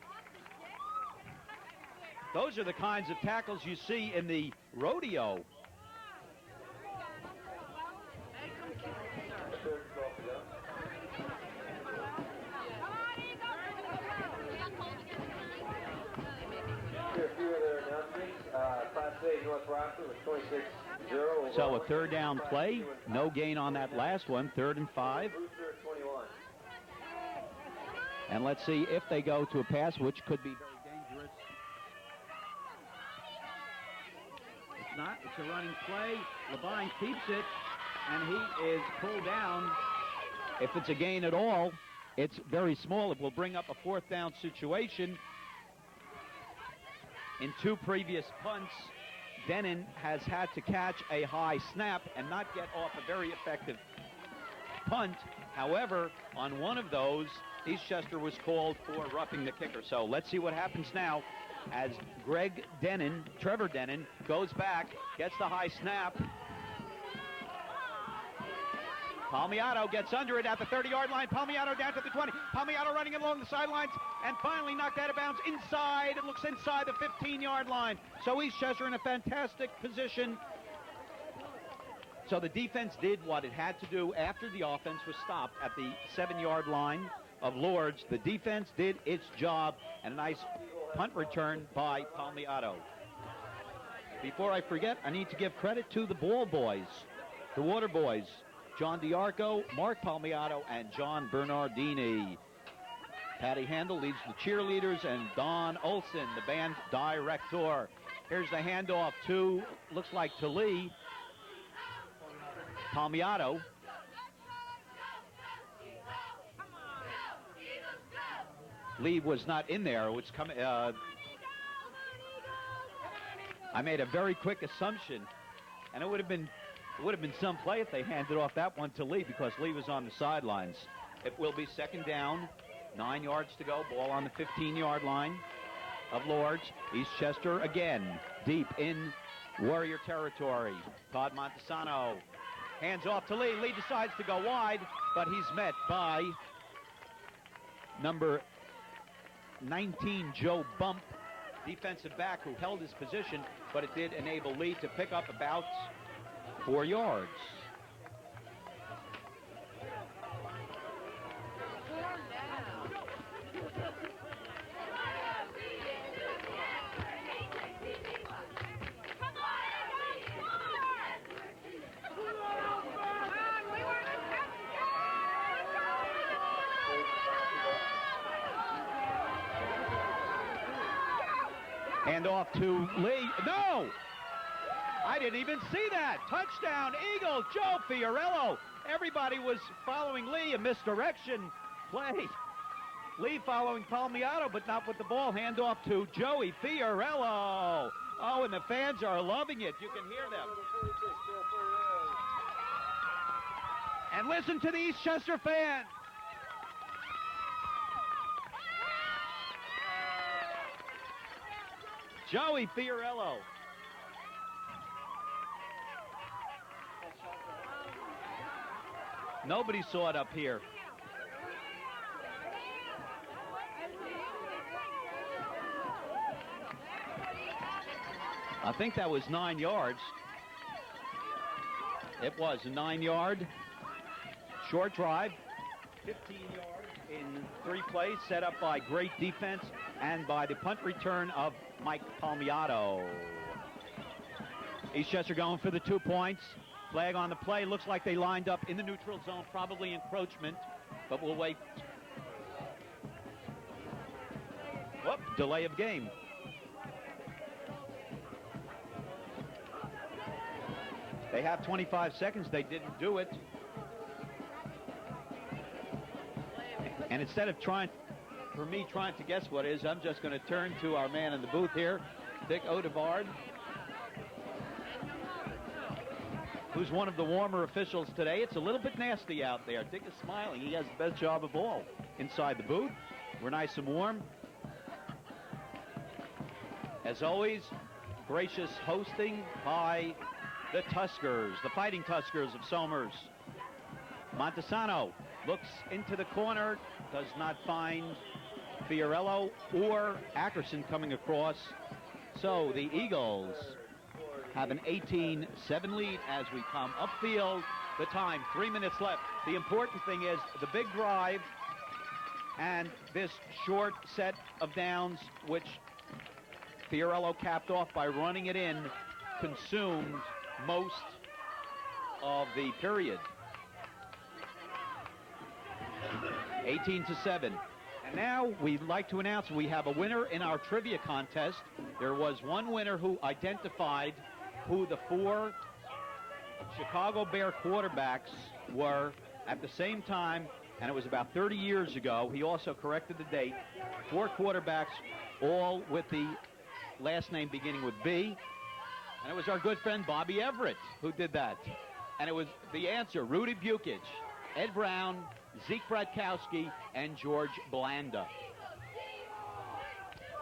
Those are the kinds of tackles you see in the rodeo. So a third down play, no gain on that last one, 3rd and 5. And let's see if they go to a pass, which could be very dangerous. It's not, it's a running play. Levine keeps it, and he is pulled down. If it's a gain at all, it's very small. It will bring up a 4th down situation. In 2 previous punts, Denon has had to catch a high snap and not get off a very effective punt. However, on one of those, Eastchester was called for roughing the kicker. So let's see what happens now as Trevor Denon, goes back, gets the high snap. Palmiato gets under it at the 30-yard line. Palmiato down to the 20. Palmiato running along the sidelines and finally knocked out of bounds inside. It looks inside the 15-yard line. So Eastchester in a fantastic position. So the defense did what it had to do after the offense was stopped at the 7-yard line of Lourdes. The defense did its job, and a nice punt return by Palmiato. before I forget, I need to give credit to the ball boys, the water boys, John DiArco, Mark Palmiato, and John Bernardini. Patty Handel leads the cheerleaders, and Don Olson, the band director. Here's the handoff to, looks like to Lee. Palmiato. Lee was not in there. It was coming. I made a very quick assumption, and it would have been some play if they handed off that one to Lee, because Lee was on the sidelines. It will be second down, 9 yards to go. Ball on the 15-yard line of Lourdes. Eastchester again, deep in Warrior territory. Todd Montesano hands off to Lee. Lee decides to go wide, but he's met by number 19, Joe Bump, defensive back, who held his position, but it did enable Lee to pick up about 4 yards. Hand off to Lee. No! I didn't even see that. Touchdown, Eagles, Joe Fiorello. Everybody was following Lee, a misdirection play. Lee following Palmiato, but not with the ball. Hand off to Joey Fiorello. Oh, and the fans are loving it. You can hear them. And listen to the Eastchester fans. Joey Fiorello. Nobody saw it up here. I think that was 9 yards. It was a 9-yard short drive, 15 yards in 3 plays, set up by great defense and by the punt return of Mike Palmiato. Eastchester going for the 2 points. Flag on the play. Looks like they lined up in the neutral zone, probably encroachment, but we'll wait. Whoop, delay of game. They have 25 seconds. They didn't do it. And instead of trying to guess what it is, I'm just going to turn to our man in the booth here, Dick Odevard, who's one of the warmer officials today. It's a little bit nasty out there. Dick is smiling. He has the best job of all inside the booth. We're nice and warm. As always, gracious hosting by the Tuskers, the Fighting Tuskers of Somers. Montesano looks into the corner, does not find Fiorello or Ackerson coming across. So the Eagles have an 18-7 lead as we come upfield. The time, 3 minutes left. The important thing is the big drive and this short set of downs, which Fiorello capped off by running it in, consumed most of the period. 18-7. And now we'd like to announce we have a winner in our trivia contest. There was one winner who identified who the 4 Chicago Bear quarterbacks were at the same time, and it was about 30 years ago. He also corrected the date. 4 quarterbacks, all with the last name beginning with B. And it was our good friend Bobby Everett who did that. And it was the answer, Rudy Bukic, Ed Brown, Zeke Bratkowski, and George Blanda.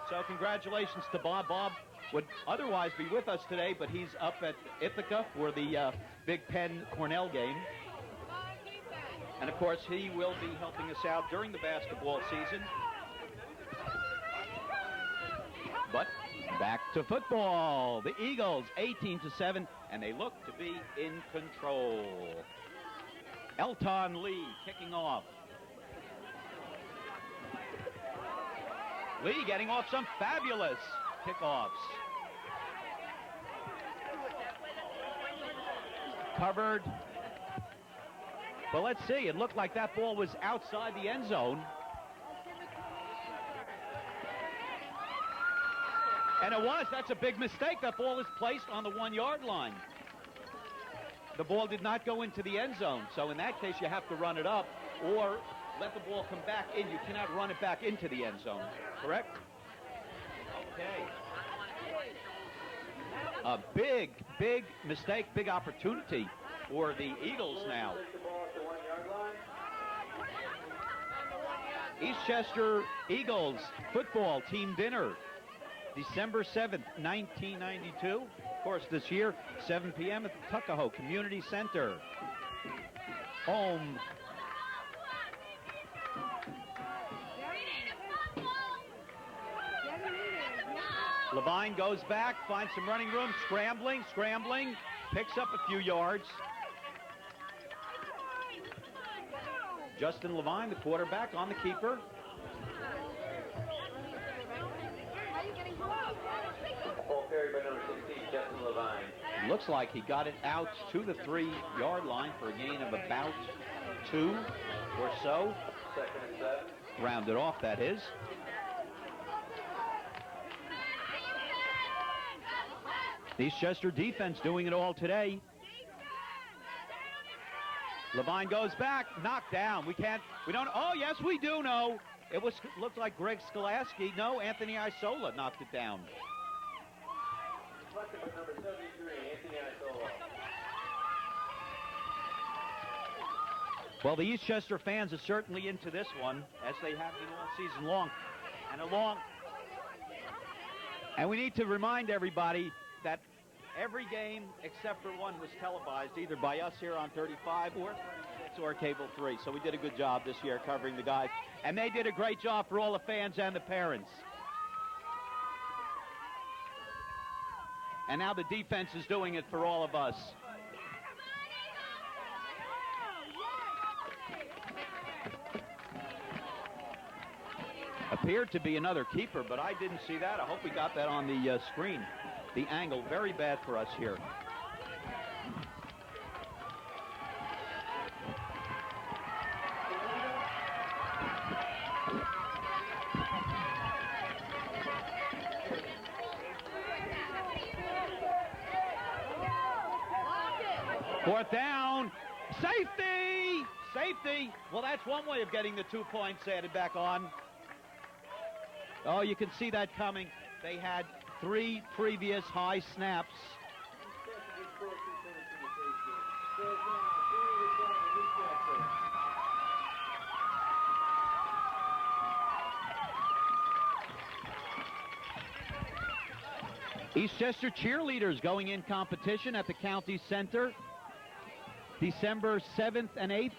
So congratulations to Bob. Bob would otherwise be with us today, but he's up at Ithaca for the Big Penn Cornell game. And of course, he will be helping us out during the basketball season. But back to football. The Eagles 18-7, and they look to be in control. Elton Lee kicking off. Lee getting off some fabulous kickoffs. covered. But let's see. It looked like that ball was outside the end zone. And it was. That's a big mistake. That ball is placed on the 1-yard line. The ball did not go into the end zone. So in that case, you have to run it up or let the ball come back in. You cannot run it back into the end zone. Correct? Okay. A big, big mistake, big opportunity for the Eagles now. Eastchester Eagles football team dinner, December 7th, 1992. Of course, this year, 7 p.m. at the Tuckahoe Community Center. Home. Levine goes back, finds some running room, scrambling, picks up a few yards. Justin Levine, the quarterback, on the keeper. Ball carried by number 16, Justin Levine. Looks like he got it out to the 3-yard line for a gain of about 2 or so. 2nd and 7. Rounded off, that is. Eastchester defense doing it all today. Levine goes back, knocked down. Oh, yes, we do know. It looked like Greg Skolaski. No, Anthony Isola knocked it down. Selected by number 73, Anthony Isola. Well, the Eastchester fans are certainly into this one, as they have been all season long. And we need to remind everybody that every game except for one was televised either by us here on 35 or Cable 3. So we did a good job this year covering the guys. And they did a great job for all the fans and the parents. And now the defense is doing it for all of us. Appeared to be another keeper, but I didn't see that. I hope we got that on the screen. The angle, very bad for us here. Fourth down. Safety! Safety! Well, that's one way of getting the 2 points added back on. Oh, you can see that coming. They had 3 previous high snaps. Eastchester cheerleaders going in competition at the county center, December 7th and 8th.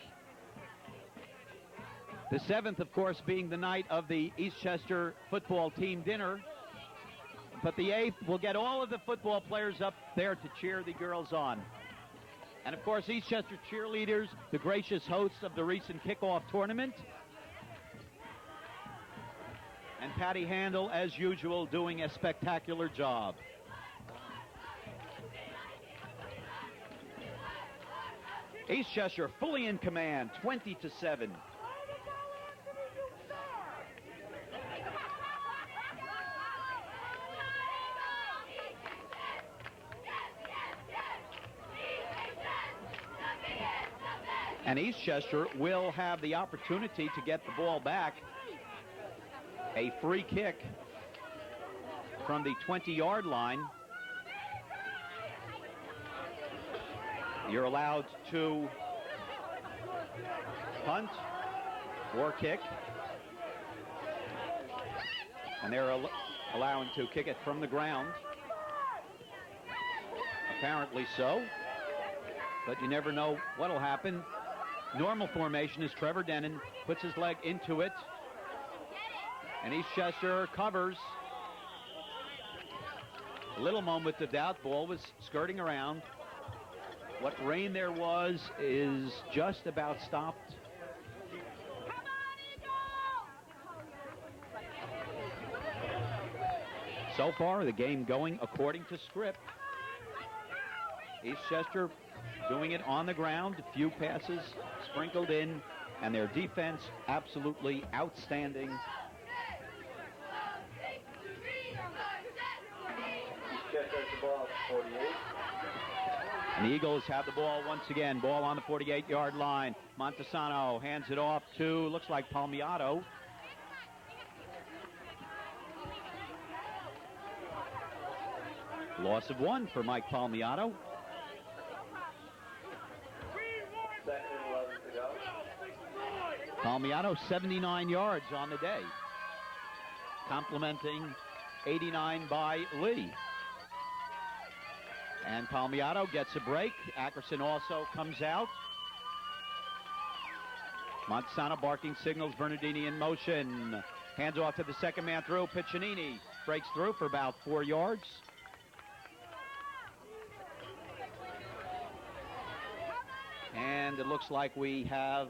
The 7th, of course, being the night of the Eastchester football team dinner. But the 8th will get all of the football players up there to cheer the girls on. And, of course, Eastchester cheerleaders, the gracious hosts of the recent kickoff tournament. And Patty Handel, as usual, doing a spectacular job. Eastchester fully in command, 20-7. And Eastchester will have the opportunity to get the ball back. A free kick from the 20-yard line. You're allowed to punt or kick. And they're allowing to kick it from the ground. Apparently so. But you never know what'll happen. Normal formation is Trevor Denon puts his leg into it. And Eastchester covers. A little moment of doubt. Ball was skirting around. What rain there was is just about stopped. So far, the game going according to script. Eastchester doing it on the ground, a few passes sprinkled in, and their defense absolutely outstanding. Eastchester has the ball at 48. And the Eagles have the ball once again. Ball on the 48-yard line. Montesano hands it off to, looks like Palmiato. Loss of 1 for Mike Palmiato. 2nd and 11 to go. Palmiato 79 yards on the day. Complementing 89 by Lee. And Palmiato gets a break. Ackerson also comes out. Montesano barking signals. Bernardini in motion. Hands off to the second man through. Piccinini breaks through for about 4 yards. And it looks like we have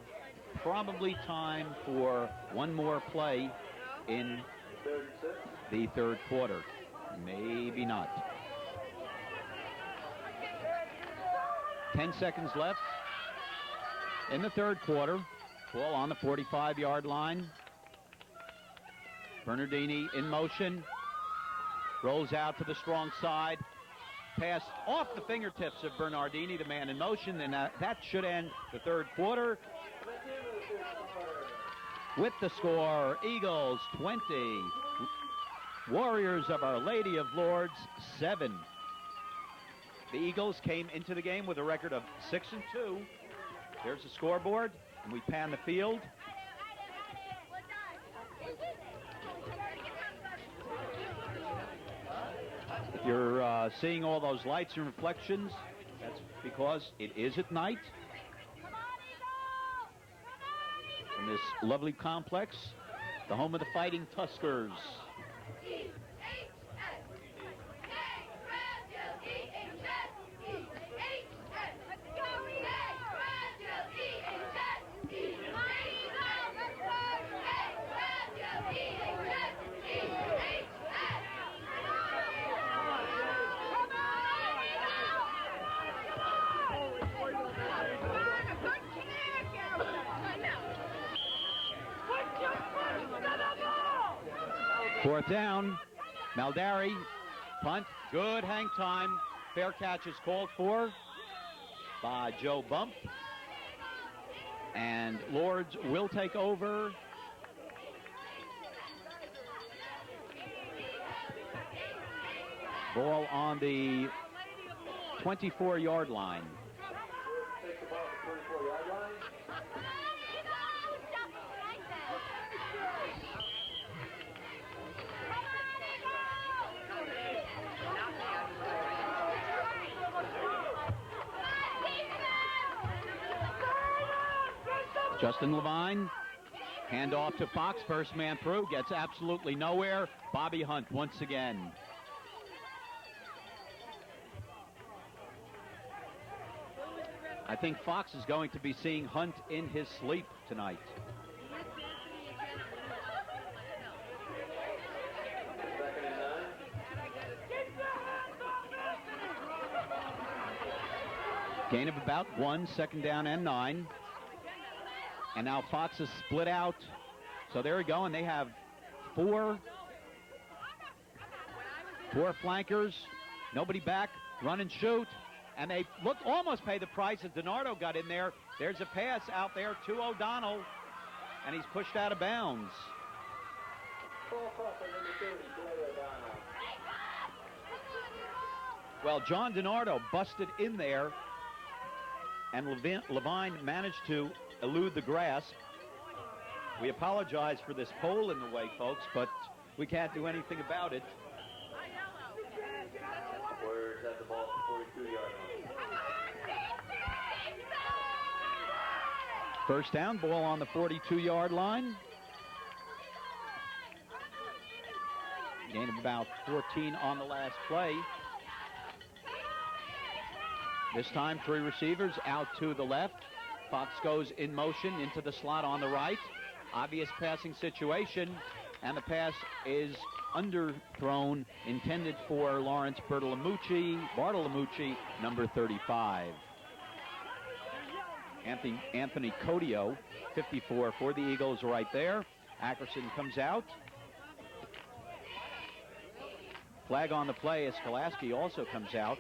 probably time for one more play in the third quarter. Maybe not. 10 seconds left in the third quarter. Ball on the 45-yard line. Bernardini in motion. Rolls out to the strong side. Pass off the fingertips of Bernardini, the man in motion, and that should end the third quarter. With the score, Eagles 20, Warriors of Our Lady of Lourdes 7. The Eagles came into the game with a record of 6-2. There's the scoreboard, and we pan the field. If you're seeing all those lights and reflections, that's because it is at night. In this lovely complex, the home of the Fighting Tuskers. Fourth down, Maldari, punt, good hang time. Fair catch is called for by Joe Bump. And Lourdes will take over. Ball on the 24-yard line. Take the ball at the 24-yard line. Justin Levine, hand off to Fox, first man through, gets absolutely nowhere. Bobby Hunt once again. I think Fox is going to be seeing Hunt in his sleep tonight. Second and 9. Gain of about 1, second down and 9. And now Fox is split out. So there we go, and they have four flankers, nobody back, run and shoot. And they look almost pay the price as DiNardo got in there. There's a pass out there to O'Donnell, and he's pushed out of bounds. Well, John DiNardo busted in there, and Levine managed to elude the grasp. We apologize for this pole in the way, folks, but we can't do anything about it. Warriors at the ball at the 42-yard line. First down, ball on the 42-yard line. Gain of about 14 on the last play. This time, 3 receivers out to the left. Fox goes in motion into the slot on the right. Obvious passing situation, and the pass is underthrown, intended for Lawrence Bartolomucci, number 35. Anthony Codio, 54 for the Eagles right there. Ackerson comes out. Flag on the play as Skolaski also comes out.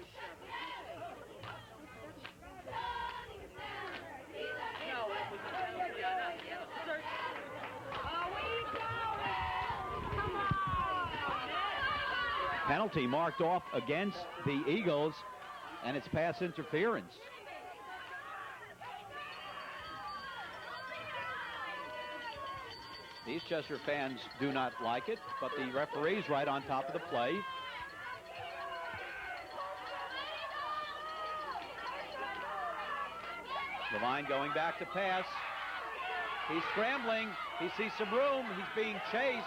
Penalty marked off against the Eagles, and it's pass interference. The Eastchester fans do not like it, but the referee's right on top of the play. Levine going back to pass. He's scrambling. He sees some room. He's being chased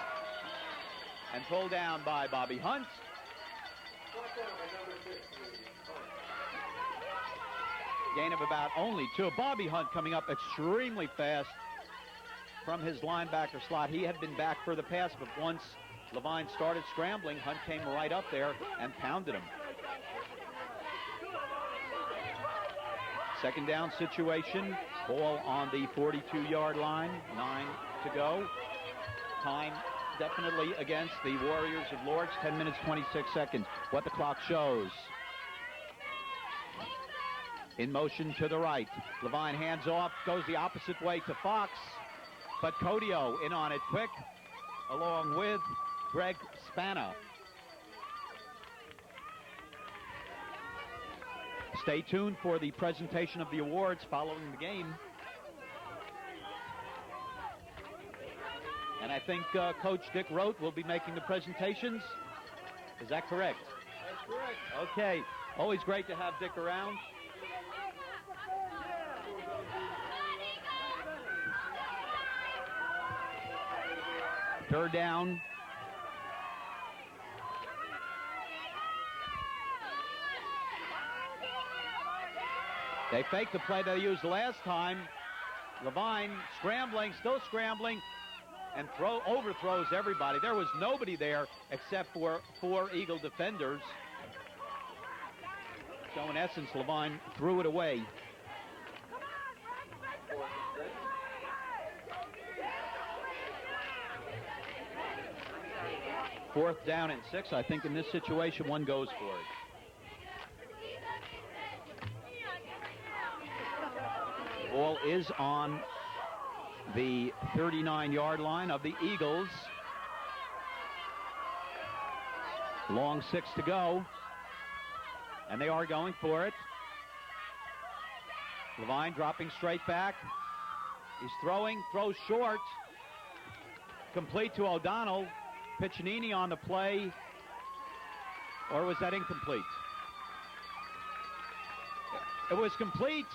and pulled down by Bobby Hunt. Gain of about only 2. Bobby Hunt coming up extremely fast from his linebacker slot. He had been back for the pass, but once Levine started scrambling, Hunt came right up there and pounded him. Second down situation. Ball on the 42-yard line. 9 to go. Time definitely against the Warriors of Lourdes. 10 minutes, 26 seconds. What the clock shows. In motion to the right. Levine hands off, goes the opposite way to Fox. But Codio in on it quick, along with Greg Spana. Stay tuned for the presentation of the awards following the game. And I think Coach Dick Rote will be making the presentations. Is that correct? That's correct. Okay. Always great to have Dick around. Third down. They fake the play they used last time. Levine scrambling, still scrambling, and overthrows everybody. There was nobody there except for 4 Eagle defenders. So in essence, Levine threw it away. Fourth down and 6. I think in this situation, one goes for it. Ball is on the 39-yard line of the Eagles. Long 6 to go. And they are going for it. Levine dropping straight back. He's throwing, throws short. Complete to O'Donnell. Piccinini on the play. Or was that incomplete? It was complete,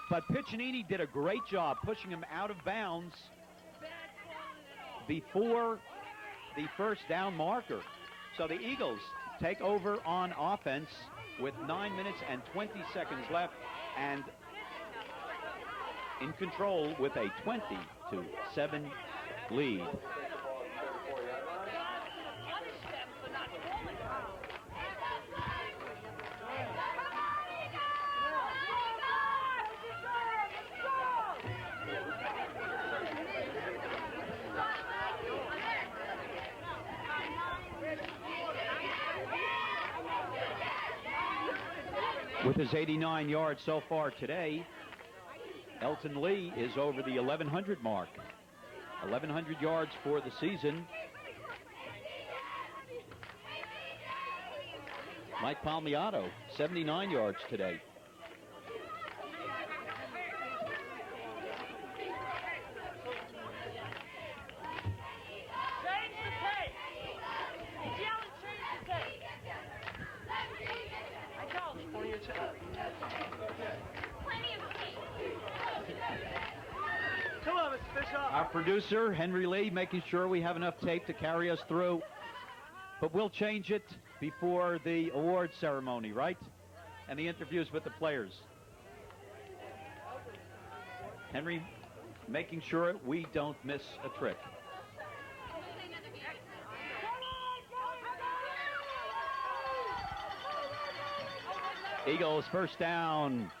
but Piccinini did a great job pushing him out of bounds before the first down marker. So the Eagles take over on offense with 9 minutes and 20 seconds left and in control with a 20-7 lead. With his 89 yards so far today, Elton Lee is over the 1,100 mark. 1,100 yards for the season. Mike Palmiotto, 79 yards today. Our producer, Henry Lee, making sure we have enough tape to carry us through. But we'll change it before the award ceremony, right? And the interviews with the players. Henry, making sure we don't miss a trick. Eagles first down.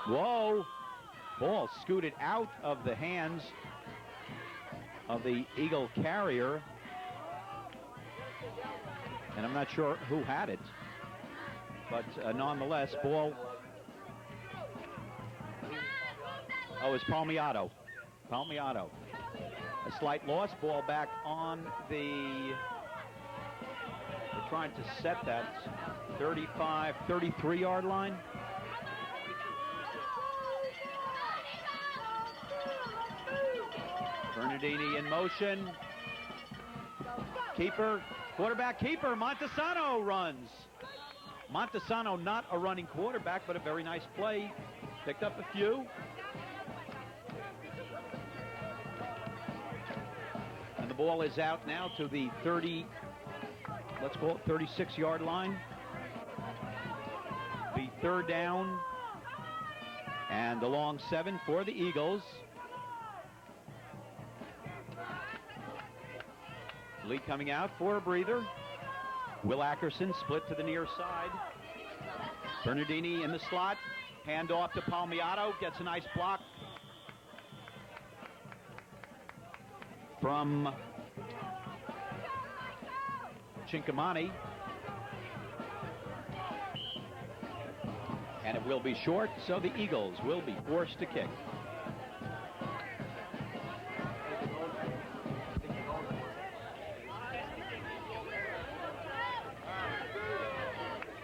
Whoa. Ball scooted out of the hands of the Eagle carrier. And I'm not sure who had it. But nonetheless, ball. Oh, it's Palmiato. Palmiato. A slight loss. Ball back on the. They're trying to set that 35, 33-yard line. Bernardini in motion. Keeper, quarterback keeper, Montesano runs. Montesano, not a running quarterback, but a very nice play. Picked up a few. And the ball is out now to the 30, let's call it 36-yard line. The third down and the long 7 for the Eagles. Lee coming out for a breather. Will Ackerson split to the near side. Bernardini in the slot. Hand off to Palmiato. Gets a nice block from Chincamani. And it will be short, so the Eagles will be forced to kick.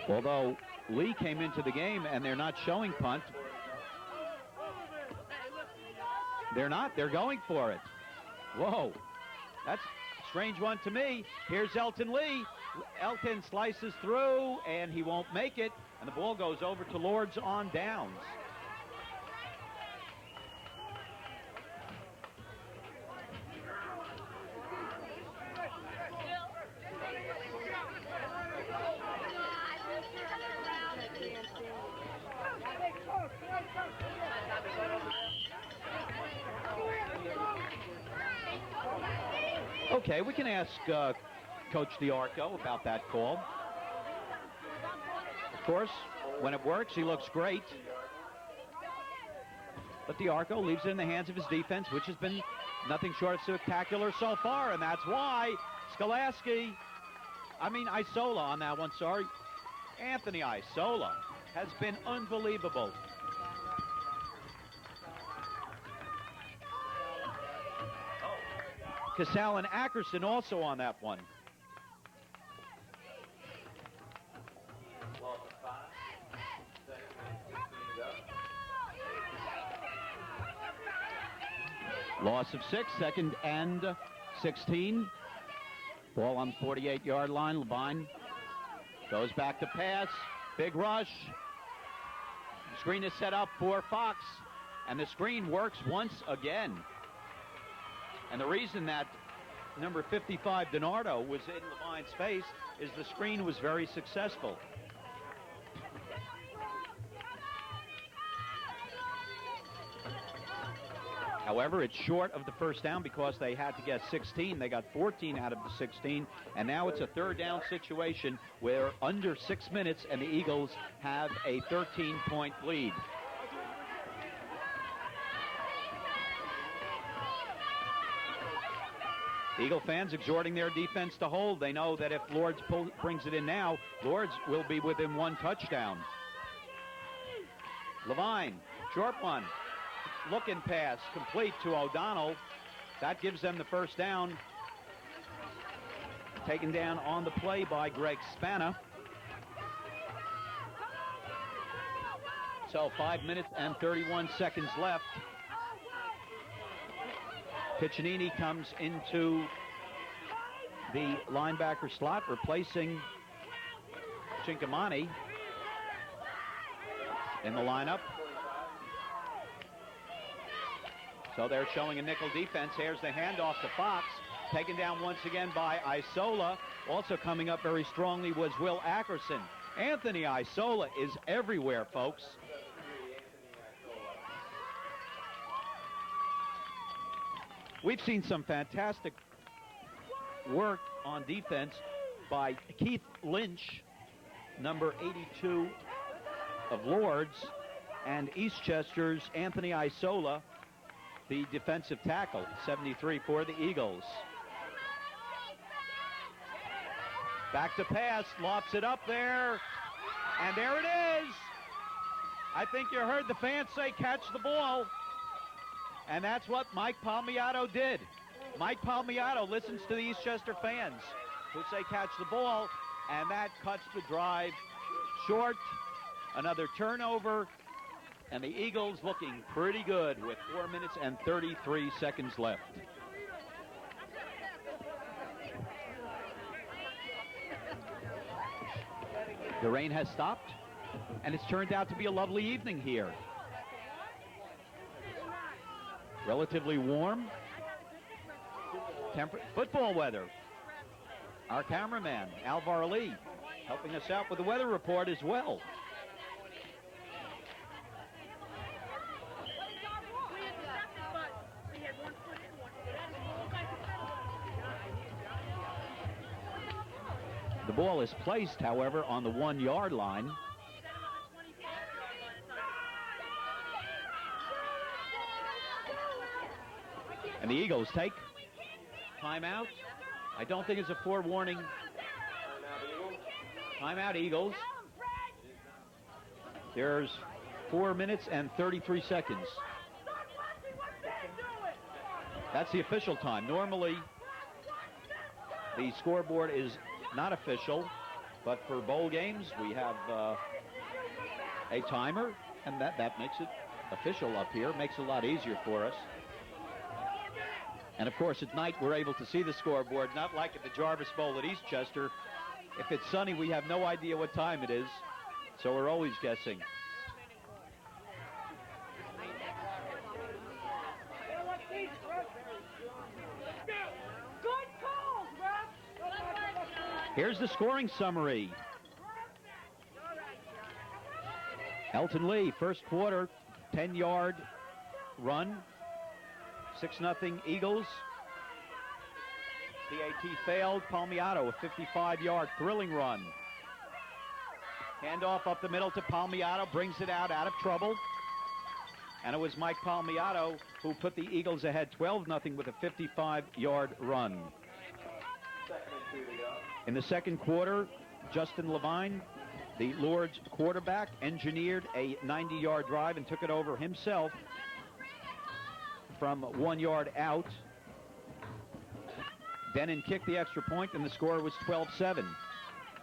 Although Lee came into the game and they're not showing punt. They're not. They're going for it. Whoa. That's a strange one to me. Here's Elton Lee. Elton slices through and he won't make it. And the ball goes over to Lourdes on downs. Okay, we can ask Coach DiArco about that call. Of course, when it works, he looks great. But DiArco leaves it in the hands of his defense, which has been nothing short of spectacular so far, and that's why Isola on that one, sorry. Anthony Isola has been unbelievable. Casal and Ackerson also on that one. Loss of 6, 2nd and 16. Ball on the 48-yard line. Levine goes back to pass. Big rush. Screen is set up for Fox, and the screen works once again. And the reason that number 55, DiNardo, was in Levine's face is the screen was very successful. However, it's short of the first down because they had to get 16. They got 14 out of the 16, and now it's a third down situation where under 6 minutes, and the Eagles have a 13-point lead. Eagle fans exhorting their defense to hold. They know that if Lourdes brings it in now, Lourdes will be within 1 touchdown. Levine, short one. Looking pass, complete to O'Donnell. That gives them the first down. Taken down on the play by Greg Spana. So 5 minutes and 31 seconds left. Piccinini comes into the linebacker slot, replacing Chincamani in the lineup. So they're showing a nickel defense. Here's the handoff to Fox. Taken down once again by Isola. Also coming up very strongly was Will Ackerson. Anthony Isola is everywhere, folks. We've seen some fantastic work on defense by Keith Lynch, number 82 of Lourdes, and Eastchester's Anthony Isola, the defensive tackle. 73 for the Eagles. Back to pass, lofts it up there, and there it is. I think you heard the fans say catch the ball, and that's what Mike Palmiato did. Mike Palmiato listens to the Eastchester fans who say catch the ball, and that cuts the drive short. Another turnover, and the Eagles looking pretty good with 4 minutes and 33 seconds left. The rain has stopped, and it's turned out to be a lovely evening here. Relatively warm. Football weather. Our cameraman, Alvar Lee, helping us out with the weather report as well. The ball is placed, however, on the 1 yard line. And the Eagles take timeout. I don't think it's a forewarning. Timeout, Eagles. There's 4 minutes and 33 seconds. That's the official time. Normally, the scoreboard is not official, but for bowl games, we have a timer, and that makes it official up here. Makes it a lot easier for us. And of course, at night, we're able to see the scoreboard, not like at the Jarvis Bowl at Eastchester. If it's sunny, we have no idea what time it is, so we're always guessing. Here's the scoring summary. Elton Lee, first quarter, 10-yard run, 6-0 Eagles. PAT failed. Palmiato, a 55-yard thrilling run. Handoff up the middle to Palmiato, brings it out of trouble. And it was Mike Palmiato who put the Eagles ahead 12-0 with a 55-yard run. In the second quarter, Justin Levine, the Lourdes quarterback, engineered a 90-yard drive and took it over himself from 1 yard out. Denon kicked the extra point, and the score was 12-7.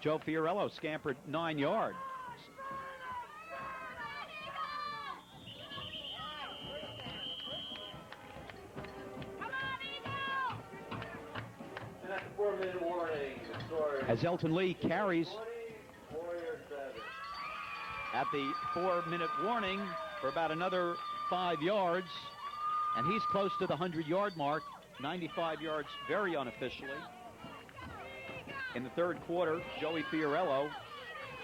Joe Fiorello scampered 9 yards. As Elton Lee carries at the 4-minute warning for about another 5 yards, and he's close to the 100-yard mark, 95 yards very unofficially. In the third quarter, Joey Fiorello,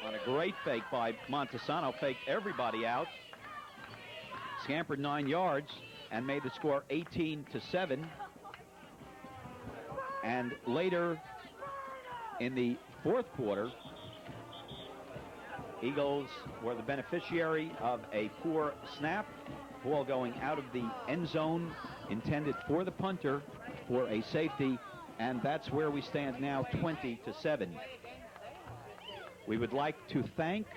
on a great fake by Montesano, faked everybody out, scampered 9 yards, and made the score 18-7. And later in the fourth quarter, Eagles were the beneficiary of a poor snap, ball going out of the end zone, intended for the punter for a safety, and that's where we stand now, 20-7. We would like to thank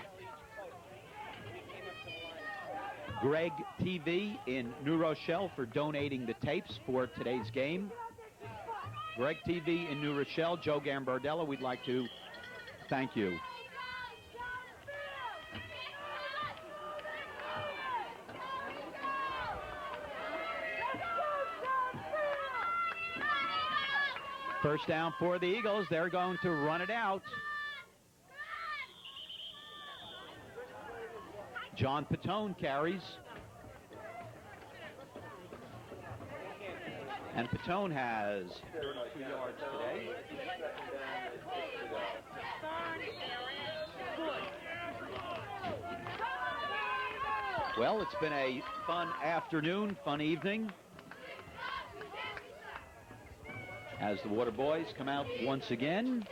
Greg TV in New Rochelle for donating the tapes for today's game. Greg TV in New Rochelle, Joe Gambardella, we'd like to thank you. First down for the Eagles. They're going to run it out. John Patone carries. And Patone has 32 yards today. Well, it's been a fun afternoon, fun evening, as the Water Boys come out once again.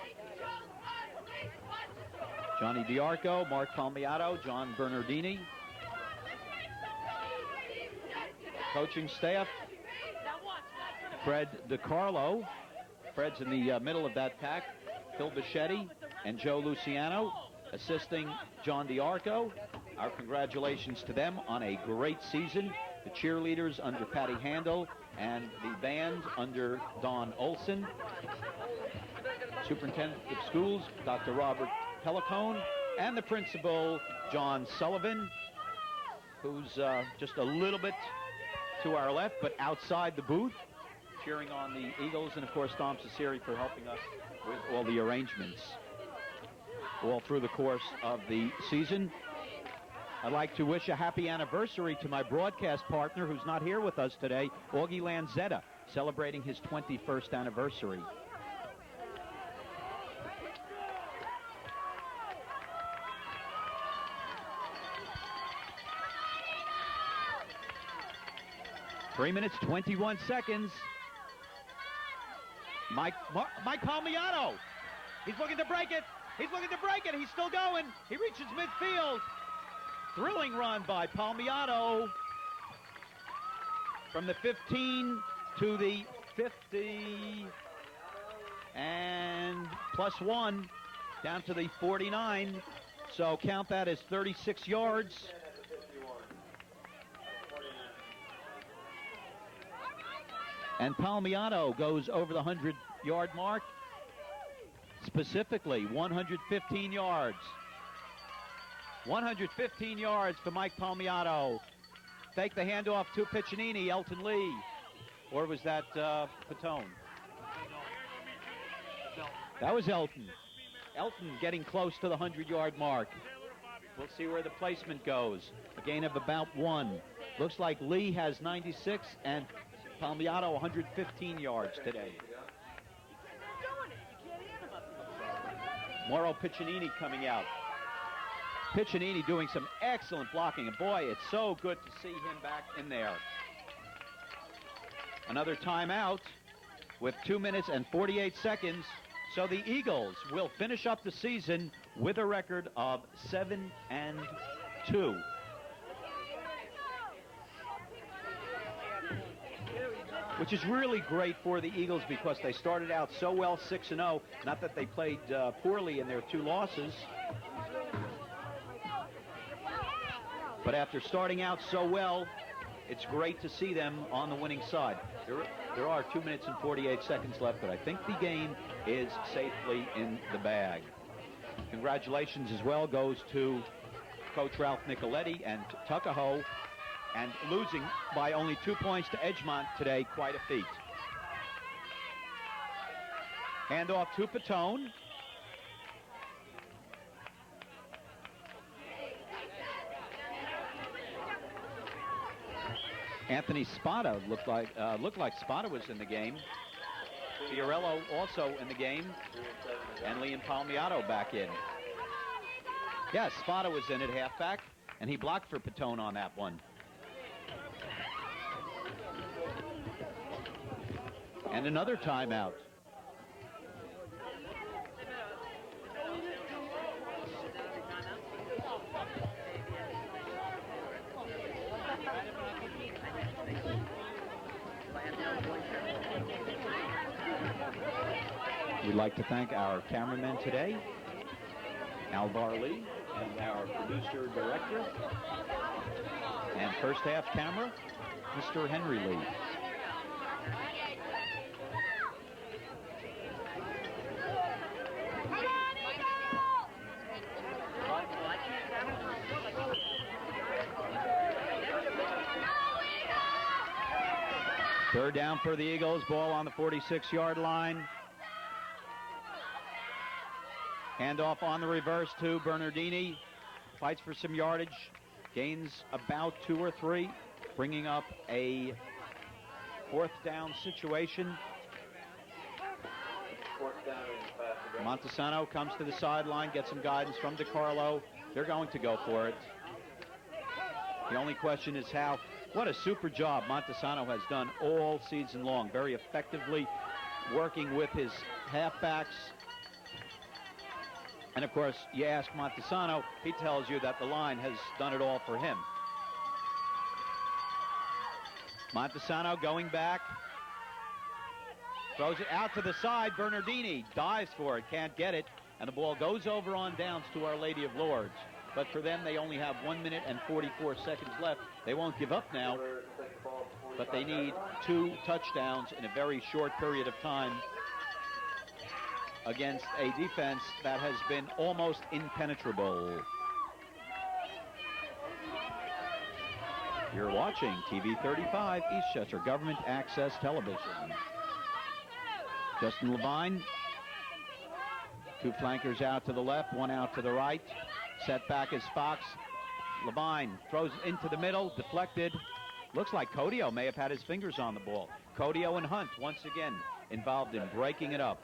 Johnny Diarco, Mark Palmiato, John Bernardini, Coaching staff, Fred DiCarlo. Fred's in the middle of that pack. Phil Bichetti and Joe Luciano assisting John DiArco. Our congratulations to them on a great season. The cheerleaders under Patty Handel and the band under Don Olson. Superintendent of Schools, Dr. Robert Pellicone, and the principal, John Sullivan, who's just a little bit to our left, but outside the booth, cheering on the Eagles, and of course Tom Ciceri for helping us with all the arrangements all through the course of the season. I'd like to wish a happy anniversary to my broadcast partner who's not here with us today, Augie Lanzetta, celebrating his 21st anniversary. Three minutes, 21 seconds. Mike Palmiano. He's looking to break it. He's looking to break it. He's still going. He reaches midfield. Thrilling run by Palmiano from the 15 to the 50 and +1 down to the 49. So count that as 36 yards. And Palmiano goes over the 100-yard mark, specifically 115 yards. 115 yards for Mike Palmiano. Fake the handoff to Piccinini, Elton Lee. Or was that Patone? That was Elton. Elton getting close to the 100-yard mark. We'll see where the placement goes. A gain of about 1. Looks like Lee has 96 and Palmiano 115 yards today. Mauro Piccinini coming out. Piccinini doing some excellent blocking. And boy, it's so good to see him back in there. Another timeout with 2 minutes and 48 seconds. So the Eagles will finish up the season with a record of 7-2. Which is really great for the Eagles because they started out so well, 6-0. Not that they played poorly in their 2 losses. But after starting out so well, it's great to see them on the winning side. There are 2 minutes and 48 seconds left, but I think the game is safely in the bag. Congratulations as well goes to Coach Ralph Nicoletti and Tuckahoe. And losing by only 2 points to Edgemont today, quite a feat. Handoff to Patone. Anthony Spada looked like Spada was in the game. Fiorello also in the game, and Liam Palmiano back in. Yes, Spada was in at halfback, and he blocked for Patone on that one. And another timeout. We'd like to thank our cameramen today, Alvar Lee, and our producer-director, and first half camera, Mr. Henry Lee. Third down for the Eagles, ball on the 46-yard line. Handoff on the reverse to Bernardini. Fights for some yardage. Gains about 2 or 3, bringing up a 4th down situation. Montesano comes to the sideline, gets some guidance from DiCarlo. They're going to go for it. The only question is how. What a super job Montesano has done all season long, very effectively working with his halfbacks. And of course, you ask Montesano, he tells you that the line has done it all for him. Montesano going back. Throws it out to the side. Bernardini dives for it, can't get it. And the ball goes over on downs to Our Lady of Lourdes. But for them, they only have 1 minute and 44 seconds left. They won't give up now, but they need 2 touchdowns in a very short period of time against a defense that has been almost impenetrable. You're watching TV 35, Eastchester Government Access Television. Justin Levine, 2 flankers out to the left, 1 out to the right. Set back is Fox. Levine throws into the middle, deflected. Looks like Codio may have had his fingers on the ball. Codio and Hunt once again involved in breaking it up.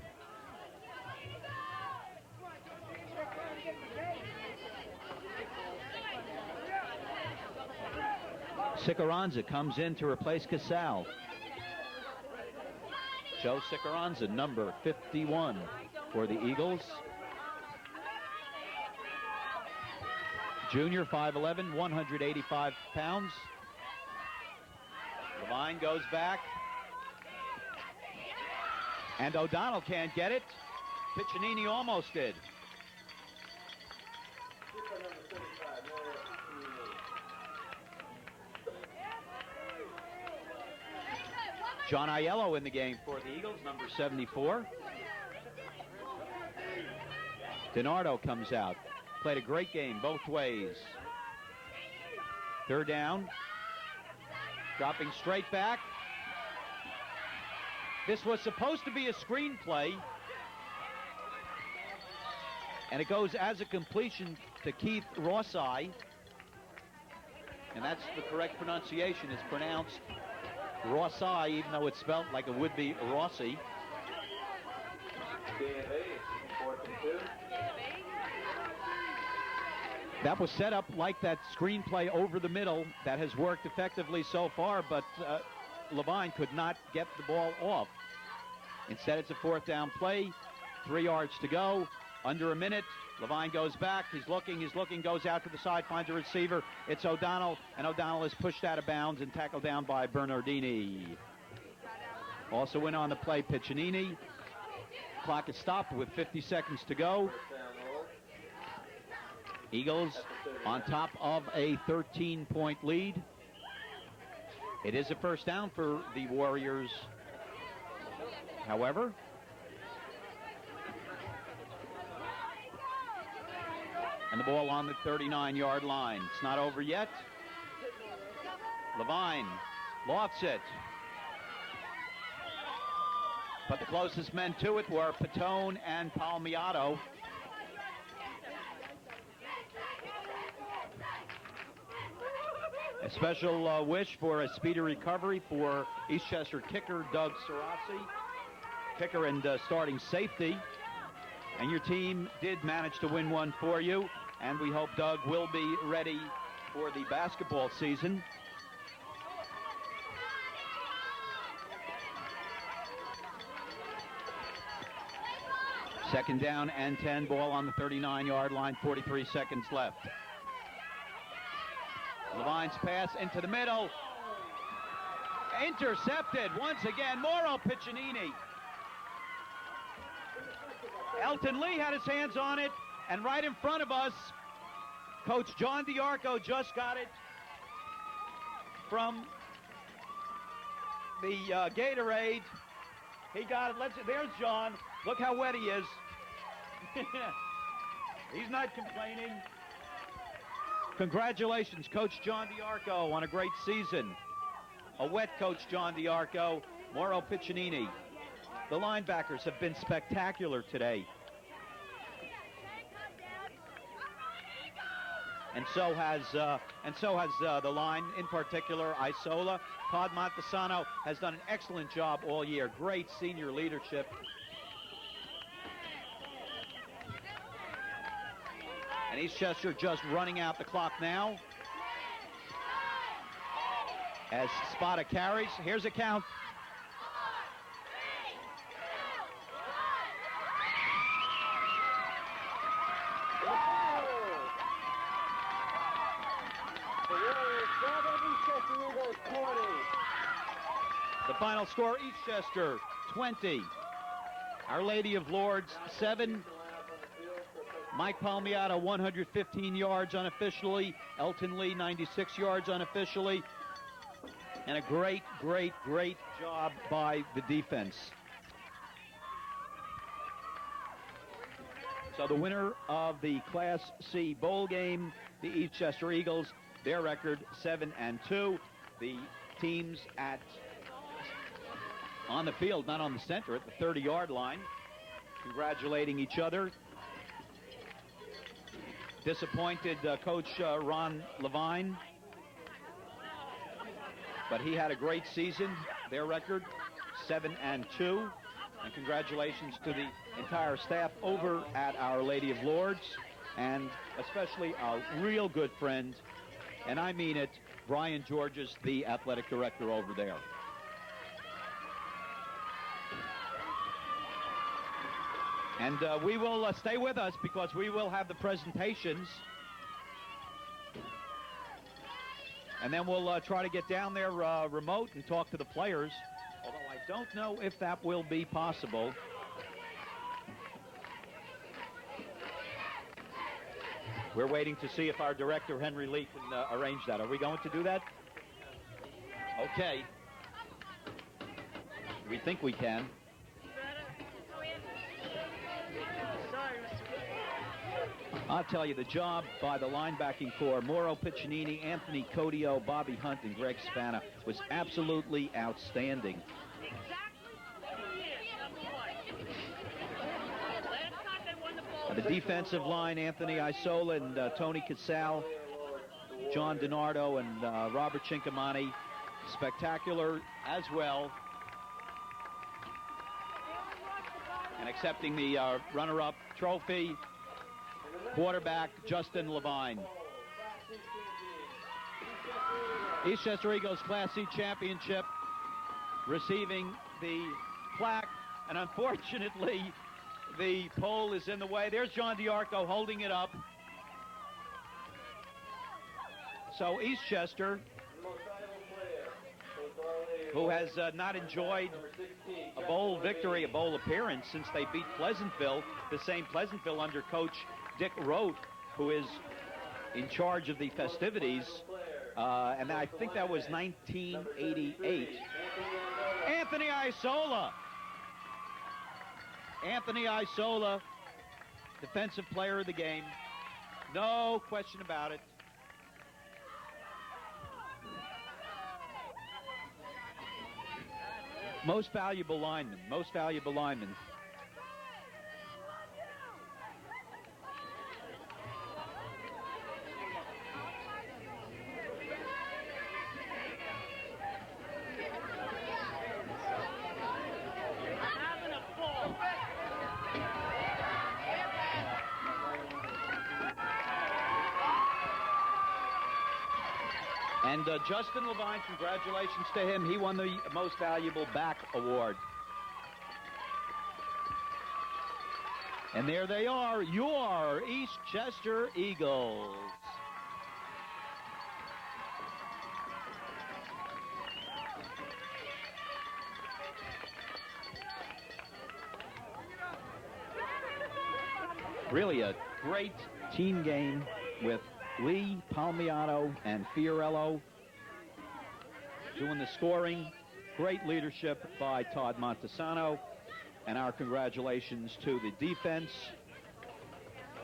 Sikaranza comes in to replace Casal. Joe Sikaranza, number 51 for the Eagles. Junior, 5'11", 185 pounds. Levine goes back. And O'Donnell can't get it. Piccinini almost did. John Aiello in the game for the Eagles, number 74. DiNardo comes out. Played a great game both ways. 3rd down. Dropping straight back. This was supposed to be a screenplay. And it goes as a completion to Keith Rossi. And that's the correct pronunciation. It's pronounced Rossi, even though it's spelled like it would be Rossi. That was set up like that screenplay over the middle that has worked effectively so far, but Levine could not get the ball off. Instead, it's a 4th down play, 3 yards to go, under a minute. Levine goes back, he's looking, goes out to the side, finds a receiver. It's O'Donnell, and O'Donnell is pushed out of bounds and tackled down by Bernardini. Also in on the play, Piccinini. Clock is stopped with 50 seconds to go. Eagles on top of a 13-point lead. It is a 1st down for the Warriors, however. And the ball on the 39-yard line. It's not over yet. Levine lofts it. But the closest men to it were Patone and Palmiato. A special wish for a speedy recovery for Eastchester kicker Doug Sarasi. Kicker and starting safety. And your team did manage to win one for you. And we hope Doug will be ready for the basketball season. Second down and 10, ball on the 39-yard line, 43 seconds left. Levine's pass into the middle. Intercepted once again, Mauro Piccinini. Elton Lee had his hands on it, and right in front of us, Coach John DiArco just got it from the Gatorade. He got it. There's John. Look how wet he is. He's not complaining. Congratulations, Coach John DiArco, on a great season. A wet Coach John DiArco, Mauro Piccinini. The linebackers have been spectacular today. And so has the line, in particular Isola. Todd Montesano has done an excellent job all year. Great senior leadership. And Eastchester just running out the clock now. As Spada carries, here's a count. final score, Eastchester 20. Our Lady of Lourdes 7. Mike Palmiato 115 yards unofficially. Elton Lee 96 yards unofficially. And a great, great, great job by the defense. So the winner of the Class C bowl game, the Eastchester Eagles, their record 7-2. The teams on the field, not on the center, at the 30-yard line, congratulating each other. Disappointed Coach Ron Levine, but he had a great season. Their record 7-2, and congratulations to the entire staff over at Our Lady of Lourdes, and especially our real good friend, and I mean it, Brian Georges, the athletic director over there. And we will stay with us because we will have the presentations. And then we'll try to get down there remote and talk to the players. Although I don't know if that will be possible. We're waiting to see if our director, Henry Lee, can arrange that. Are we going to do that? Okay. We think we can. I'll tell you, the job by the linebacking corps, Mauro Piccinini, Anthony Codio, Bobby Hunt, and Greg Spana, was absolutely outstanding. The defensive line, Anthony Isola and Tony Casal, John DiNardo and Robert Cincamani, spectacular as well. And accepting the runner-up trophy, quarterback Justin Levine. Eastchester Eagles Class C Championship, receiving the plaque, and unfortunately the pole is in the way. There's John DiArco holding it up. So Eastchester, who has not enjoyed a bowl victory, a bowl appearance since they beat Pleasantville, the same Pleasantville under Coach Dick Rote, who is in charge of the festivities, and I think that was 1988. Anthony Isola. Anthony Isola, defensive player of the game. No question about it. Most valuable lineman, most valuable lineman. And Justin Levine, congratulations to him. He won the Most Valuable Back Award. And there they are, your Eastchester Eagles. Really a great team game with Lee, Palmiato, and Fiorello doing the scoring. Great leadership by Todd Montesano. And our congratulations to the defense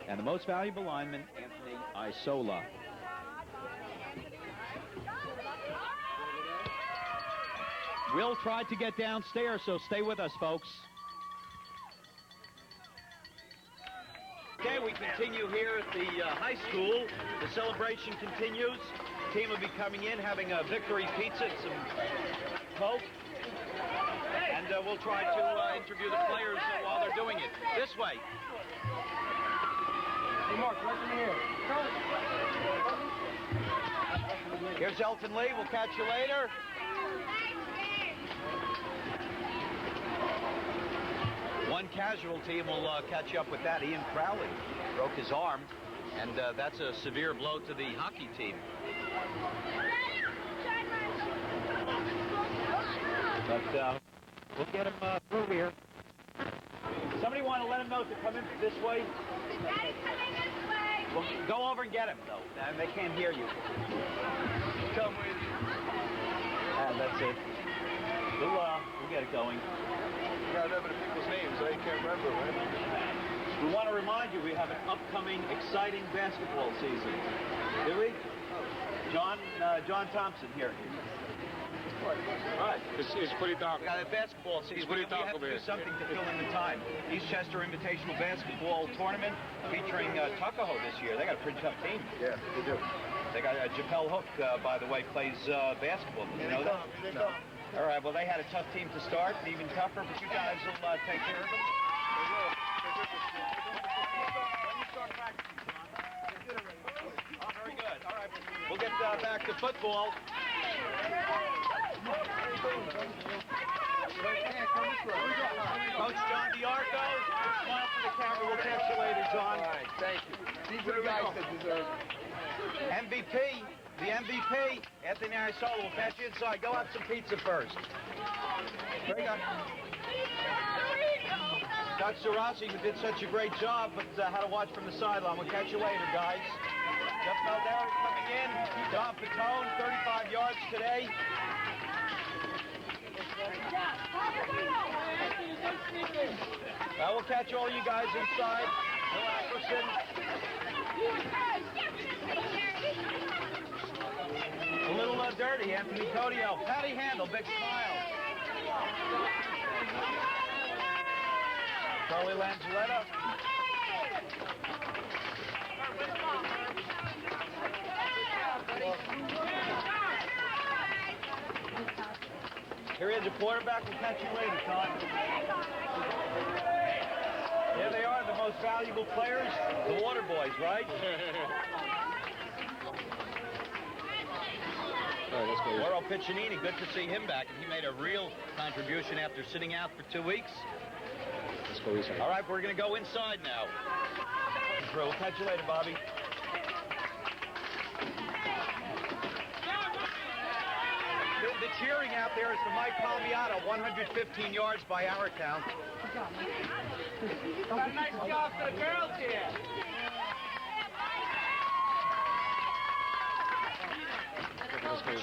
and the most valuable lineman, Anthony Isola. We'll try to get downstairs, so stay with us, folks. Okay, we continue here at the high school. The celebration continues. The team will be coming in, having a victory pizza and some Coke. And we'll try to interview the players while they're doing it. This way. Hey, Mark, listen here. Here's Elton Lee. We'll catch you later. One casualty, and we'll catch you up with that. Ian Crowley broke his arm, and that's a severe blow to the hockey team. But we'll get him through here. Somebody want to let him know to come in this way? Daddy's coming this way. Well, go over and get him, though. They can't hear you. Come with you. And that's it. We'll get it going. You gotta remember the people's names, so you can't remember, right? We want to remind you we have an upcoming exciting basketball season. Do we? John Thompson here. Right. It's pretty dark. We got a basketball season. It's pretty We dark have over to do here. something to fill in the time. Eastchester Invitational Basketball Tournament featuring Tuckahoe this year. They got a pretty tough team. Yeah, they do. They got Japel Hook, by the way, plays basketball. Did you know that? No. All right, well, they had a tough team to start, and even tougher, but you guys will take care of them. When you start practicing, John? Oh, very good. All right, we'll get back to football. Coach John DiArco, smile for the camera. We'll catch you later, John. All right, thank you. These are the guys that deserve it. MVP, the MVP, Anthony Isola. We'll catch you inside. Go have some pizza first. Very good. Dr. Rossi, who did such a great job, but had to watch from the sideline. We'll catch you later, guys. Jeff Maldera coming in. Don Patone, 35 yards today. We'll catch all you guys inside. Bill Ackerson. A little dirty, Anthony Codio. Patty Handel, big smile. Charlie Langelletta. Here he is, the quarterback. We'll catch you later, Todd. There they are, the most valuable players, the Water Boys, right? Lauro Piccinini, good to see him back, and he made a real contribution after sitting out for 2 weeks. Let's go inside. All right, we're going to go inside now. We'll catch you later, Bobby. The cheering out there is for Mike Palmiato, 115 yards by our count. Got a nice job for the girls here.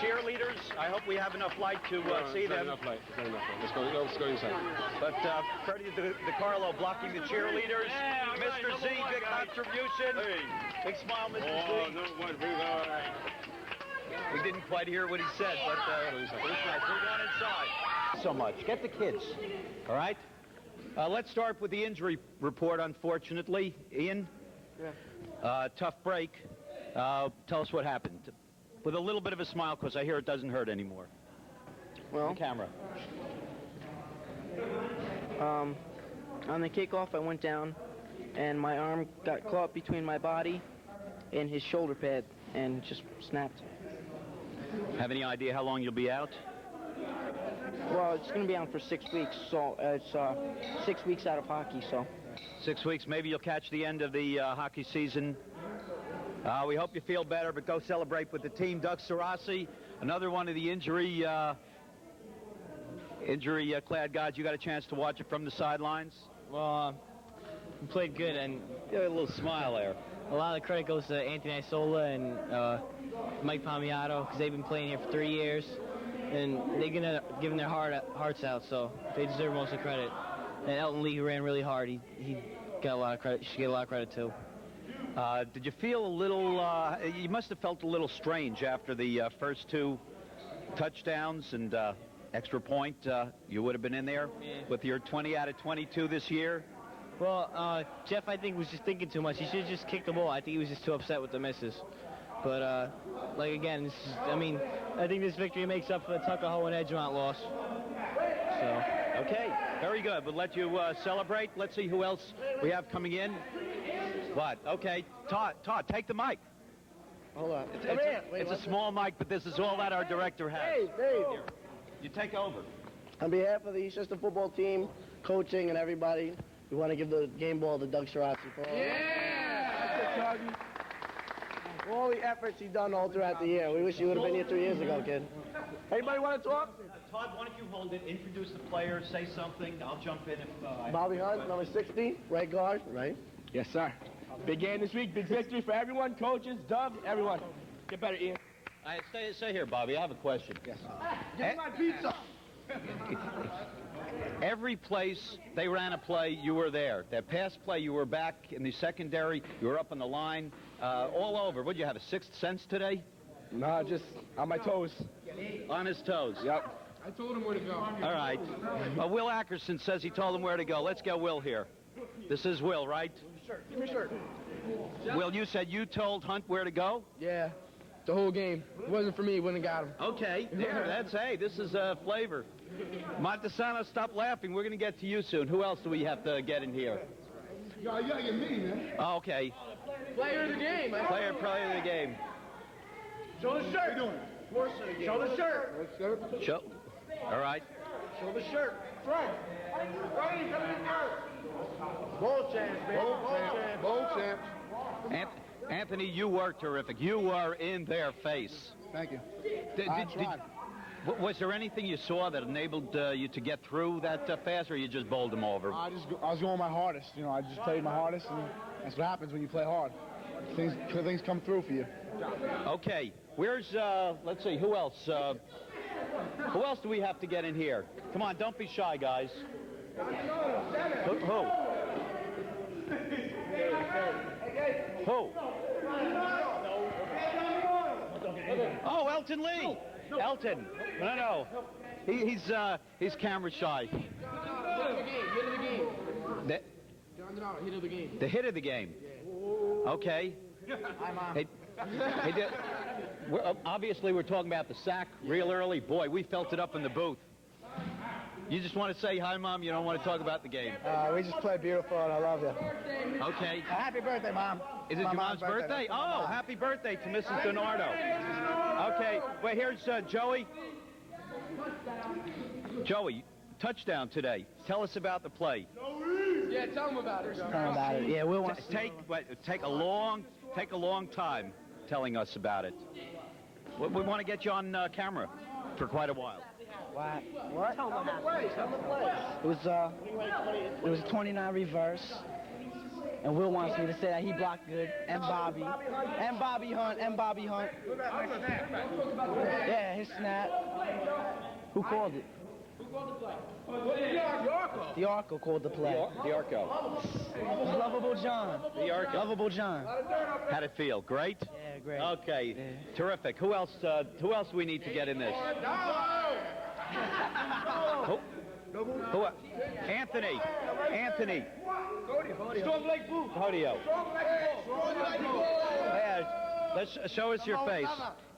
Cheerleaders, I hope we have enough light to see them. Enough light. Let's go inside. But Freddie DiCarlo blocking the cheerleaders. Mr. Z, big contribution. Big smile, Mr. Z. No, what? We didn't quite hear what he said, but it was nice. We're going inside. So much. Get the kids, all right? Let's start with the injury report, unfortunately. Ian? Yeah. Tough break. Tell us what happened. With a little bit of a smile, because I hear it doesn't hurt anymore. Well, On camera. on the kickoff, I went down, and my arm got caught between my body and his shoulder pad, and just snapped. Have any idea how long you'll be out? Well, it's going to be out for 6 weeks, so it's 6 weeks out of hockey, so. 6 weeks. Maybe you'll catch the end of the hockey season. We hope you feel better, but go celebrate with the team. Doug Sarasi, another one of the injury-clad guys. You got a chance to watch it from the sidelines? Well, we played good, and You got a little smile there. a lot of the credit goes to Anthony Isola and Mike Palmiato, because they've been playing here for 3 years, and they're gonna giving their hearts out, so they deserve most of the credit. And Elton Lee, who ran really hard, he got a lot of credit. Should get a lot of credit too. Did you feel a little, you must have felt a little strange after the first 2 touchdowns and extra point. You would have been in there with your 20 out of 22 this year. Well, Jeff, I think, was just thinking too much. He should have just kicked the ball. I think he was just too upset with the misses. But, like, again, this is, I mean, I think this victory makes up for the Tuckahoe and Edgemont loss. So. Okay, very good. We'll let you celebrate. Let's see who else we have coming in. What? Okay, Todd, take the mic. Hold on. It's a small mic, but this is all that our director has. Hey, Dave. You take over. On behalf of the Eastchester football team, coaching, and everybody, we want to give the game ball to Doug Sarasi. all the efforts you've done all throughout the year. We wish you would have been here 3 years ago, kid. Anybody want to talk? Todd, why don't you hold it, introduce the players, say something. I'll jump in if Bobby Hunt, number 60, right guard, right? Yes, sir. Big game this week, big victory for everyone, coaches, Doug, everyone. Get better, Ian. Stay here, Bobby. I have a question. Yes. Get my pizza. Every place they ran a play, you were there. That pass play, you were back in the secondary. You were up on the line, all over. What, did you have a sixth sense today? Nah, just on my toes. On his toes. Yep. I told him where to go. All right. Will Ackerson says he told him where to go. Let's get Will here. This is Will, right? Give me a shirt. Will, you said you told Hunt where to go? Yeah, the whole game. If it wasn't for me, he wouldn't have got him. Okay, there, hey, this is flavor. Montesano, stop laughing. We're going to get to you soon. Who else do we have to get in here? Yo, you gotta get me, man. Oh, okay. Player of the game. Player of the game. Show the shirt. Show the shirt. Show. All right. Show the shirt. Frank. Bowl champs, baby. Bowl champs. Anthony, you were terrific. You were in their face. Thank you. Was there anything you saw that enabled you to get through that fast, or you just bowled them over? I was going my hardest. You know, I just played my hardest, and that's what happens when you play hard. Things come through for you. Okay. Where's, let's see, who else? Who else do we have to get in here? Come on, don't be shy, guys. Who? Who? Oh, Elton Lee. Elton. No. He's camera shy. Hit of the game. Hit of the game. The hit of the game. Okay. Hi, Mom. Hey, obviously, we're talking about the sack real early. Boy, we felt it up in the booth. You just want to say hi, Mom? You don't want to talk about the game? We just played beautiful, and I love you. Okay. Happy birthday, Mom. Is it your mom's birthday? Oh, happy birthday to Mrs. Donardo. Okay. Well, here's Joey. Joey, touchdown today. Tell us about the play. Yeah, tell him about it. Yeah, Will wants to... Take a long time telling us about it. We want to get you on camera for quite a while. What? It was a 29 reverse. And Will wants me to say that he blocked good. And Bobby Hunt. Yeah, his snap. Who called it? The Arco called the play. The Arco. Lovable John. Lovable John. How'd it feel? Great? Yeah, great. Okay. Yeah. Terrific. Who else do we need to get in this? Who? Anthony. Strong leg boot. Hodio. Yeah, let's show us your face.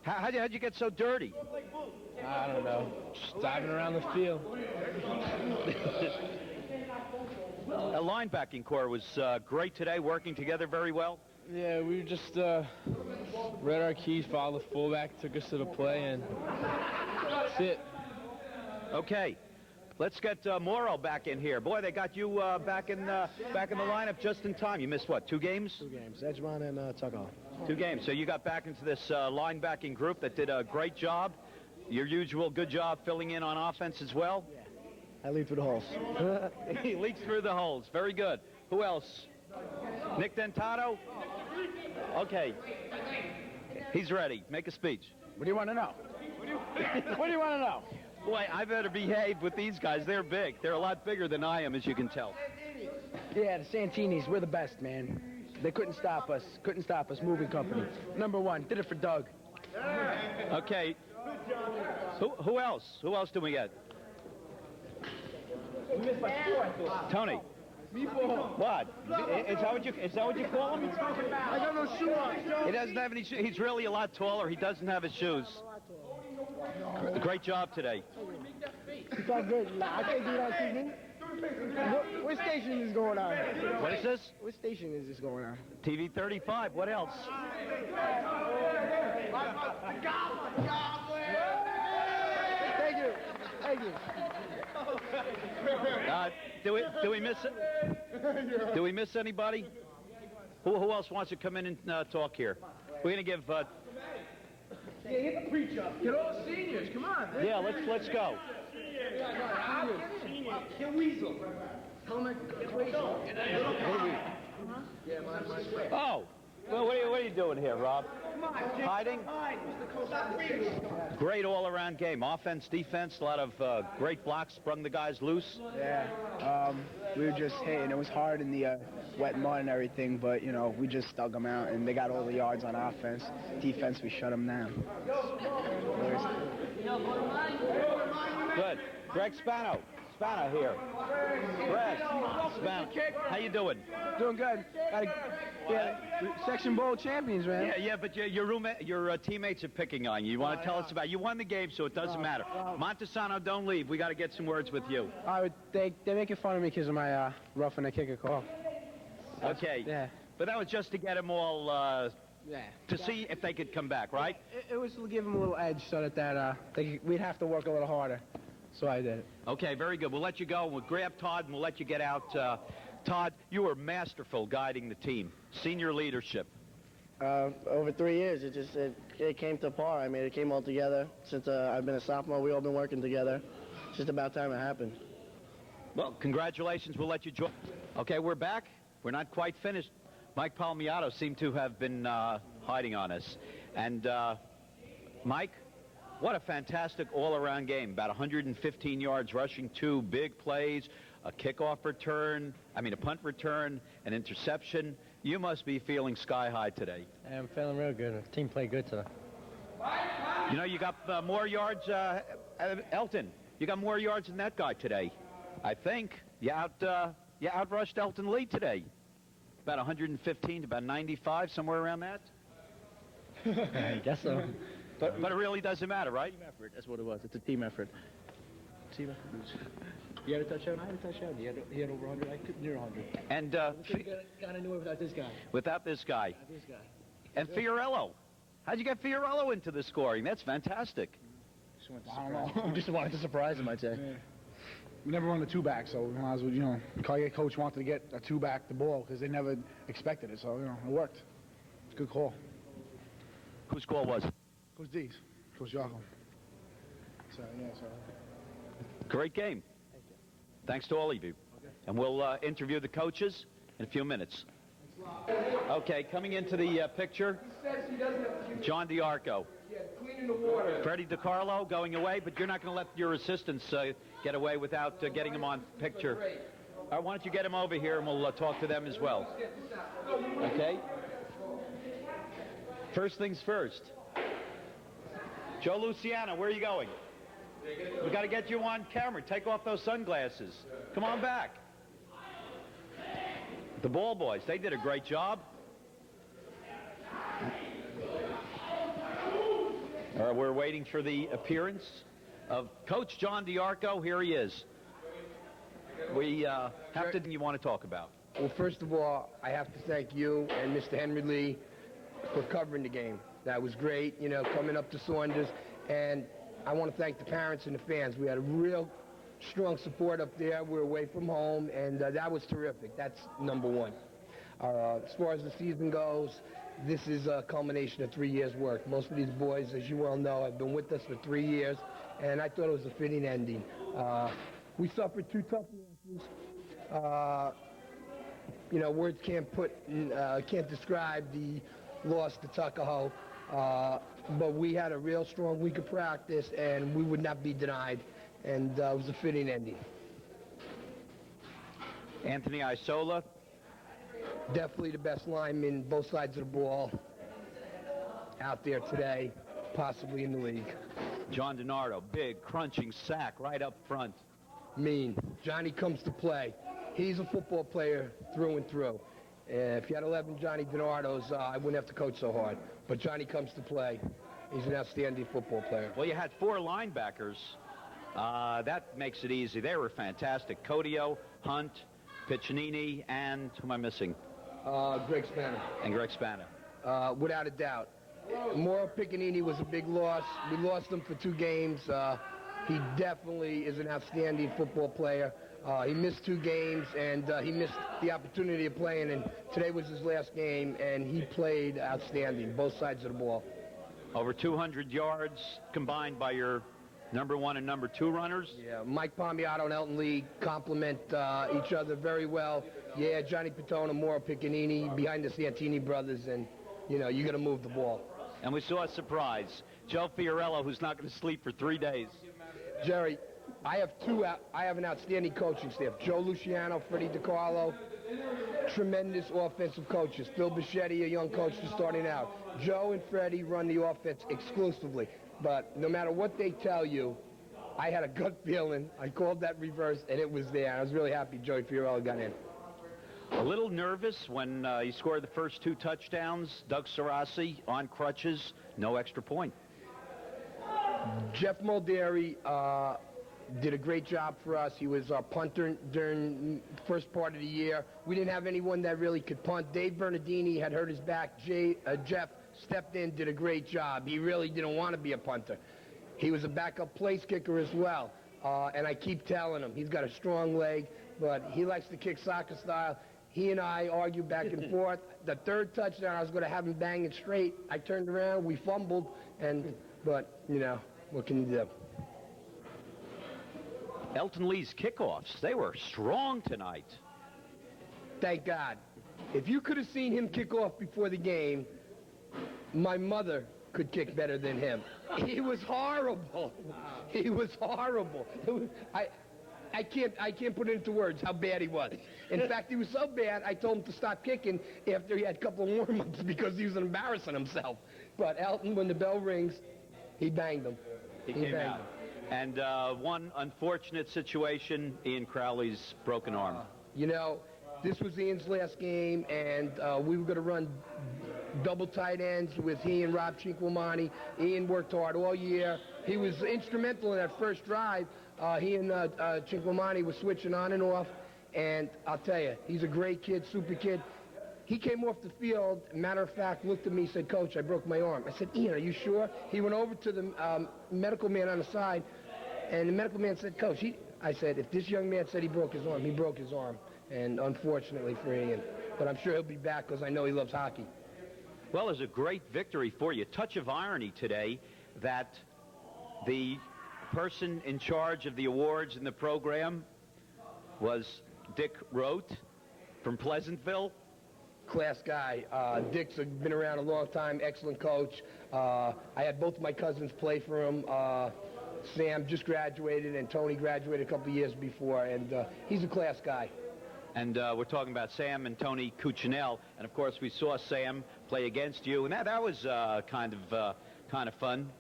How'd you get so dirty? I don't know. Just diving around the field. The linebacking core was great today, working together very well. Yeah, we just read our keys, followed the fullback, took us to the play, and that's it. Okay, let's get Morrow back in here. Boy, they got you back in the lineup just in time. You missed what? 2 games? 2 games. Edgemont and Tuckahoe. 2 games. So you got back into this linebacking group that did a great job. Your usual good job filling in on offense as well. Yeah. I lead through the holes. He leaks through the holes. Very good. Who else? Nick Dentato? Okay. He's ready. Make a speech. What do you want to know? What do you want to know? Boy, I better behave with these guys. They're big. They're a lot bigger than I am, as you can tell. Yeah, the Santinis, we're the best, man. They couldn't stop us. Moving company. Number 1, did it for Doug. Okay. Who else? Who else do we get? Tony. What? Is that what you call him? I got no shoes on. He doesn't have any shoes. He's really a lot taller. He doesn't have his shoes. Great job today. It's all good. I can't do that on TV. What station is going on? What is this? What station is this going on? TV 35. What else? Thank you. Do we miss it? Do we miss anybody? Who else wants to come in and talk here? We're going to give... Get all the seniors, come on. yeah, let's go. Get Weasel. Helmet, Weasel. Oh, well, what are you doing here, Rob? Hiding? Great all-around game. Offense, defense, a lot of great blocks, sprung the guys loose. Yeah, we were just hitting. It was hard in the wet mud and everything, but, you know, we just dug them out, and they got all the yards on offense. Defense, we shut them down. Good. Greg Spano. Spano here. Greg Spano. How you doing? Doing good. Section Bowl champions, man. Yeah, but your teammates are picking on you. You want to tell us about? You won the game, so it doesn't matter. Montesano, don't leave. We got to get some words with you. They're making fun of me because of my roughing the kicker call. Okay. Yeah. But that was just to get them all to see if they could come back, right? It was to give them a little edge so that we'd have to work a little harder. So I did it. Okay, very good. We'll let you go. We'll grab Todd and we'll let you get out. Todd, you were masterful guiding the team. Senior leadership. Over 3 years, it came to par. I mean, it came all together. Since I've been a sophomore, we've all been working together. It's just about time it happened. Well, congratulations. We'll let you join. Okay, we're back. We're not quite finished. Mike Palmiato seemed to have been hiding on us. And Mike, what a fantastic all-around game. About 115 yards rushing, 2 big plays, a kickoff return, a punt return, an interception. You must be feeling sky high today. I'm feeling real good. The team played good today. You know, you got more yards, Elton. You got more yards than that guy today. I think you outrushed Elton Lee today. About 115 to about 95, somewhere around that. I guess so. But it really doesn't matter, right? Team effort. That's what it was. It's a team effort. Team effort. You had a touchdown. I had a touchdown. He had over 100. I could near 100. And Got anywhere without this guy. Without this guy. Without this guy. And Fiorello. How'd you get Fiorello into the scoring? That's fantastic. I don't know. We just wanted to surprise him, I'd say. Yeah. We never run the two-back, so we might as well, you know, Collier coach wanted to get a two-back the ball because they never expected it, so, you know, it worked. It's a good call. Whose call was it? Coach D's, Coach Jaco. So, yeah, so. Great game. Thanks to all of you. And we'll interview the coaches in a few minutes. Okay, coming into the picture, John DiArco. Freddie DiCarlo going away, but you're not going to let your assistants get away without getting them on picture. All right, why don't you get them over here and we'll talk to them as well. Okay? First things first. Joe Luciano, where are you going? We got to get you on camera. Take off those sunglasses. Come on back. The ball boys, they did a great job. We're waiting for the appearance of Coach John DiArco. Here he is. We have to. You want to talk about? Well, first of all, I have to thank you and Mr. Henry Lee for covering the game. That was great, you know, coming up to Saunders. And I want to thank the parents and the fans. We had a real strong support up there. We were away from home, and that was terrific. That's number one. As far as the season goes, this is a culmination of 3 years' work. Most of these boys, as you well know, have been with us for 3 years, and I thought it was a fitting ending. We suffered 2 tough losses. You know, words can't describe the loss to Tuckahoe, but we had a real strong week of practice, and we would not be denied, and it was a fitting ending. Anthony Isola. Definitely the best lineman, both sides of the ball, out there today, possibly in the league. John DiNardo, big, crunching sack right up front. Mean. Johnny comes to play. He's a football player through and through. If you had 11 Johnny DiNardos, I wouldn't have to coach so hard. But Johnny comes to play. He's an outstanding football player. Well, you had 4 linebackers. That makes it easy. They were fantastic. Codio, Hunt, Piccinini, and who am I missing? Greg Spano. And Greg Spano. Without a doubt. Mauro Piccinini was a big loss. We lost him for 2 games. He definitely is an outstanding football player. He missed 2 games, and he missed the opportunity of playing, and today was his last game, and he played outstanding, both sides of the ball. Over 200 yards combined by your number 1 and number 2 runners. Yeah, Mike Palmiato and Elton Lee complement each other very well. Yeah, Johnny Pitone and Mauro Piccanini behind the Santini brothers, and, you know, you got to move the ball. And we saw a surprise. Joe Fiorello, who's not going to sleep for 3 days. Jerry, I have an outstanding coaching staff. Joe Luciano, Freddie DiCarlo, tremendous offensive coaches. Phil Bichetti, a young coach just starting out. Joe and Freddie run the offense exclusively. But no matter what they tell you, I had a gut feeling. I called that reverse, and it was there. I was really happy Joey Fiorello got in. A little nervous when he scored the first 2 touchdowns. Doug Sarasi on crutches, no extra point. Jeff Mulderry did a great job for us. He was our punter during the first part of the year. We didn't have anyone that really could punt. Dave Bernardini had hurt his back. Jeff stepped in, did a great job. He really didn't want to be a punter. He was a backup place kicker as well. And I keep telling him, he's got a strong leg, but he likes to kick soccer style. He and I argued back and forth. The 3rd touchdown, I was going to have him bang it straight. I turned around, we fumbled, but, you know, what can you do? Elton Lee's kickoffs, they were strong tonight. Thank God. If you could have seen him kick off before the game, my mother could kick better than him. He was horrible. He was horrible. I can't put it into words how bad he was. In fact, he was so bad, I told him to stop kicking after he had a couple of warm-ups because he was embarrassing himself. But Elton, when the bell rings, he banged them. He came out. And one unfortunate situation, Ian Crowley's broken arm. You know, this was Ian's last game, and we were going to run double tight ends with he and Rob Cinquamani. Ian worked hard all year. He was instrumental in that first drive. He and Cinquamani were switching on and off, and I'll tell you, he's a great kid, super kid. He came off the field, matter of fact, looked at me, said, "Coach, I broke my arm." I said, "Ian, are you sure?" He went over to the medical man on the side, and the medical man said, "Coach," I said, "if this young man said he broke his arm, he broke his arm." And unfortunately for Ian, but I'm sure he'll be back because I know he loves hockey. Well, there's a great victory for you. Touch of irony today that the person in charge of the awards in the program was Dick Rote from Pleasantville. Class guy. Dick's been around a long time, excellent coach. I had both of my cousins play for him. Sam just graduated, and Tony graduated a couple of years before, and he's a class guy. And we're talking about Sam and Tony Cuccinell, and of course we saw Sam play against you, and that was kind of fun.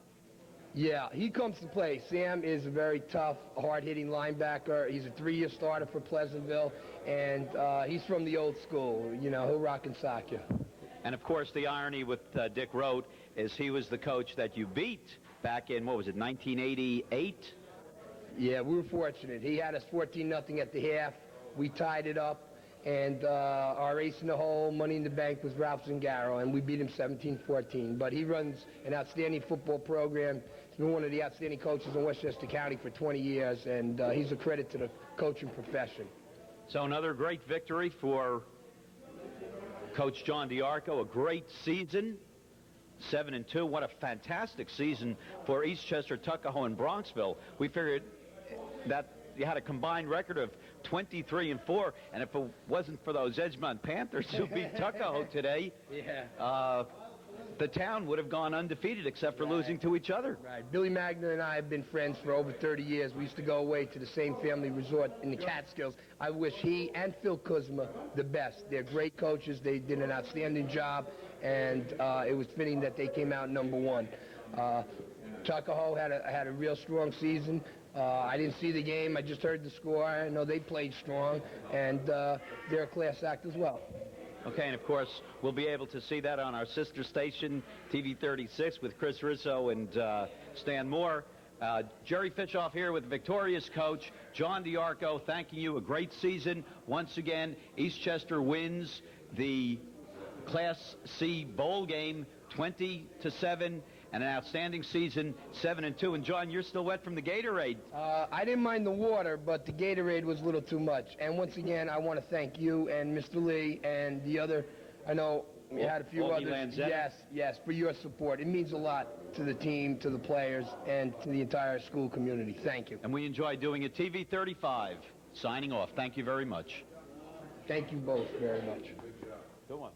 Yeah, he comes to play. Sam is a very tough, hard-hitting linebacker. He's a 3-year starter for Pleasantville, and he's from the old school. You know, he'll rock and sock you. And of course, the irony with Dick Rote is he was the coach that you beat back in, what was it, 1988? Yeah, we were fortunate. He had us 14-0 at the half. We tied it up, and our ace in the hole, money in the bank, was Ralph Zingaro, and we beat him 17-14. But he runs an outstanding football program. He's been one of the outstanding coaches in Westchester County for 20 years, and he's a credit to the coaching profession. So another great victory for Coach John DiArco, a great season, 7-2. What a fantastic season for Eastchester, Tuckahoe, and Bronxville. We figured that you had a combined record of 23-4, and if it wasn't for those Edgemont Panthers who beat Tuckahoe today, the town would have gone undefeated except for losing to each other. Right. Billy Magner and I have been friends for over 30 years. We used to go away to the same family resort in the Catskills. I wish he and Phil Kuzma the best. They're great coaches. They did an outstanding job, and it was fitting that they came out number 1. Tuckahoe had a real strong season. I didn't see the game. I just heard the score. I know they played strong, and they're a class act as well. Okay, and of course, we'll be able to see that on our sister station, TV 36, with Chris Rizzo and Stan Moore. Jerry Fishoff here with victorious coach John DiArco, thanking you. A great season. Once again, Eastchester wins the Class C bowl game 20-7, and an outstanding season, 7-2. And John, you're still wet from the Gatorade. I didn't mind the water, but the Gatorade was a little too much. And once again, I want to thank you and Mr. Lee and the other, I know we had a few others. Yes, for your support. It means a lot to the team, to the players, and to the entire school community. Thank you. And we enjoy doing it. TV 35, signing off. Thank you very much. Thank you both very much. Good one.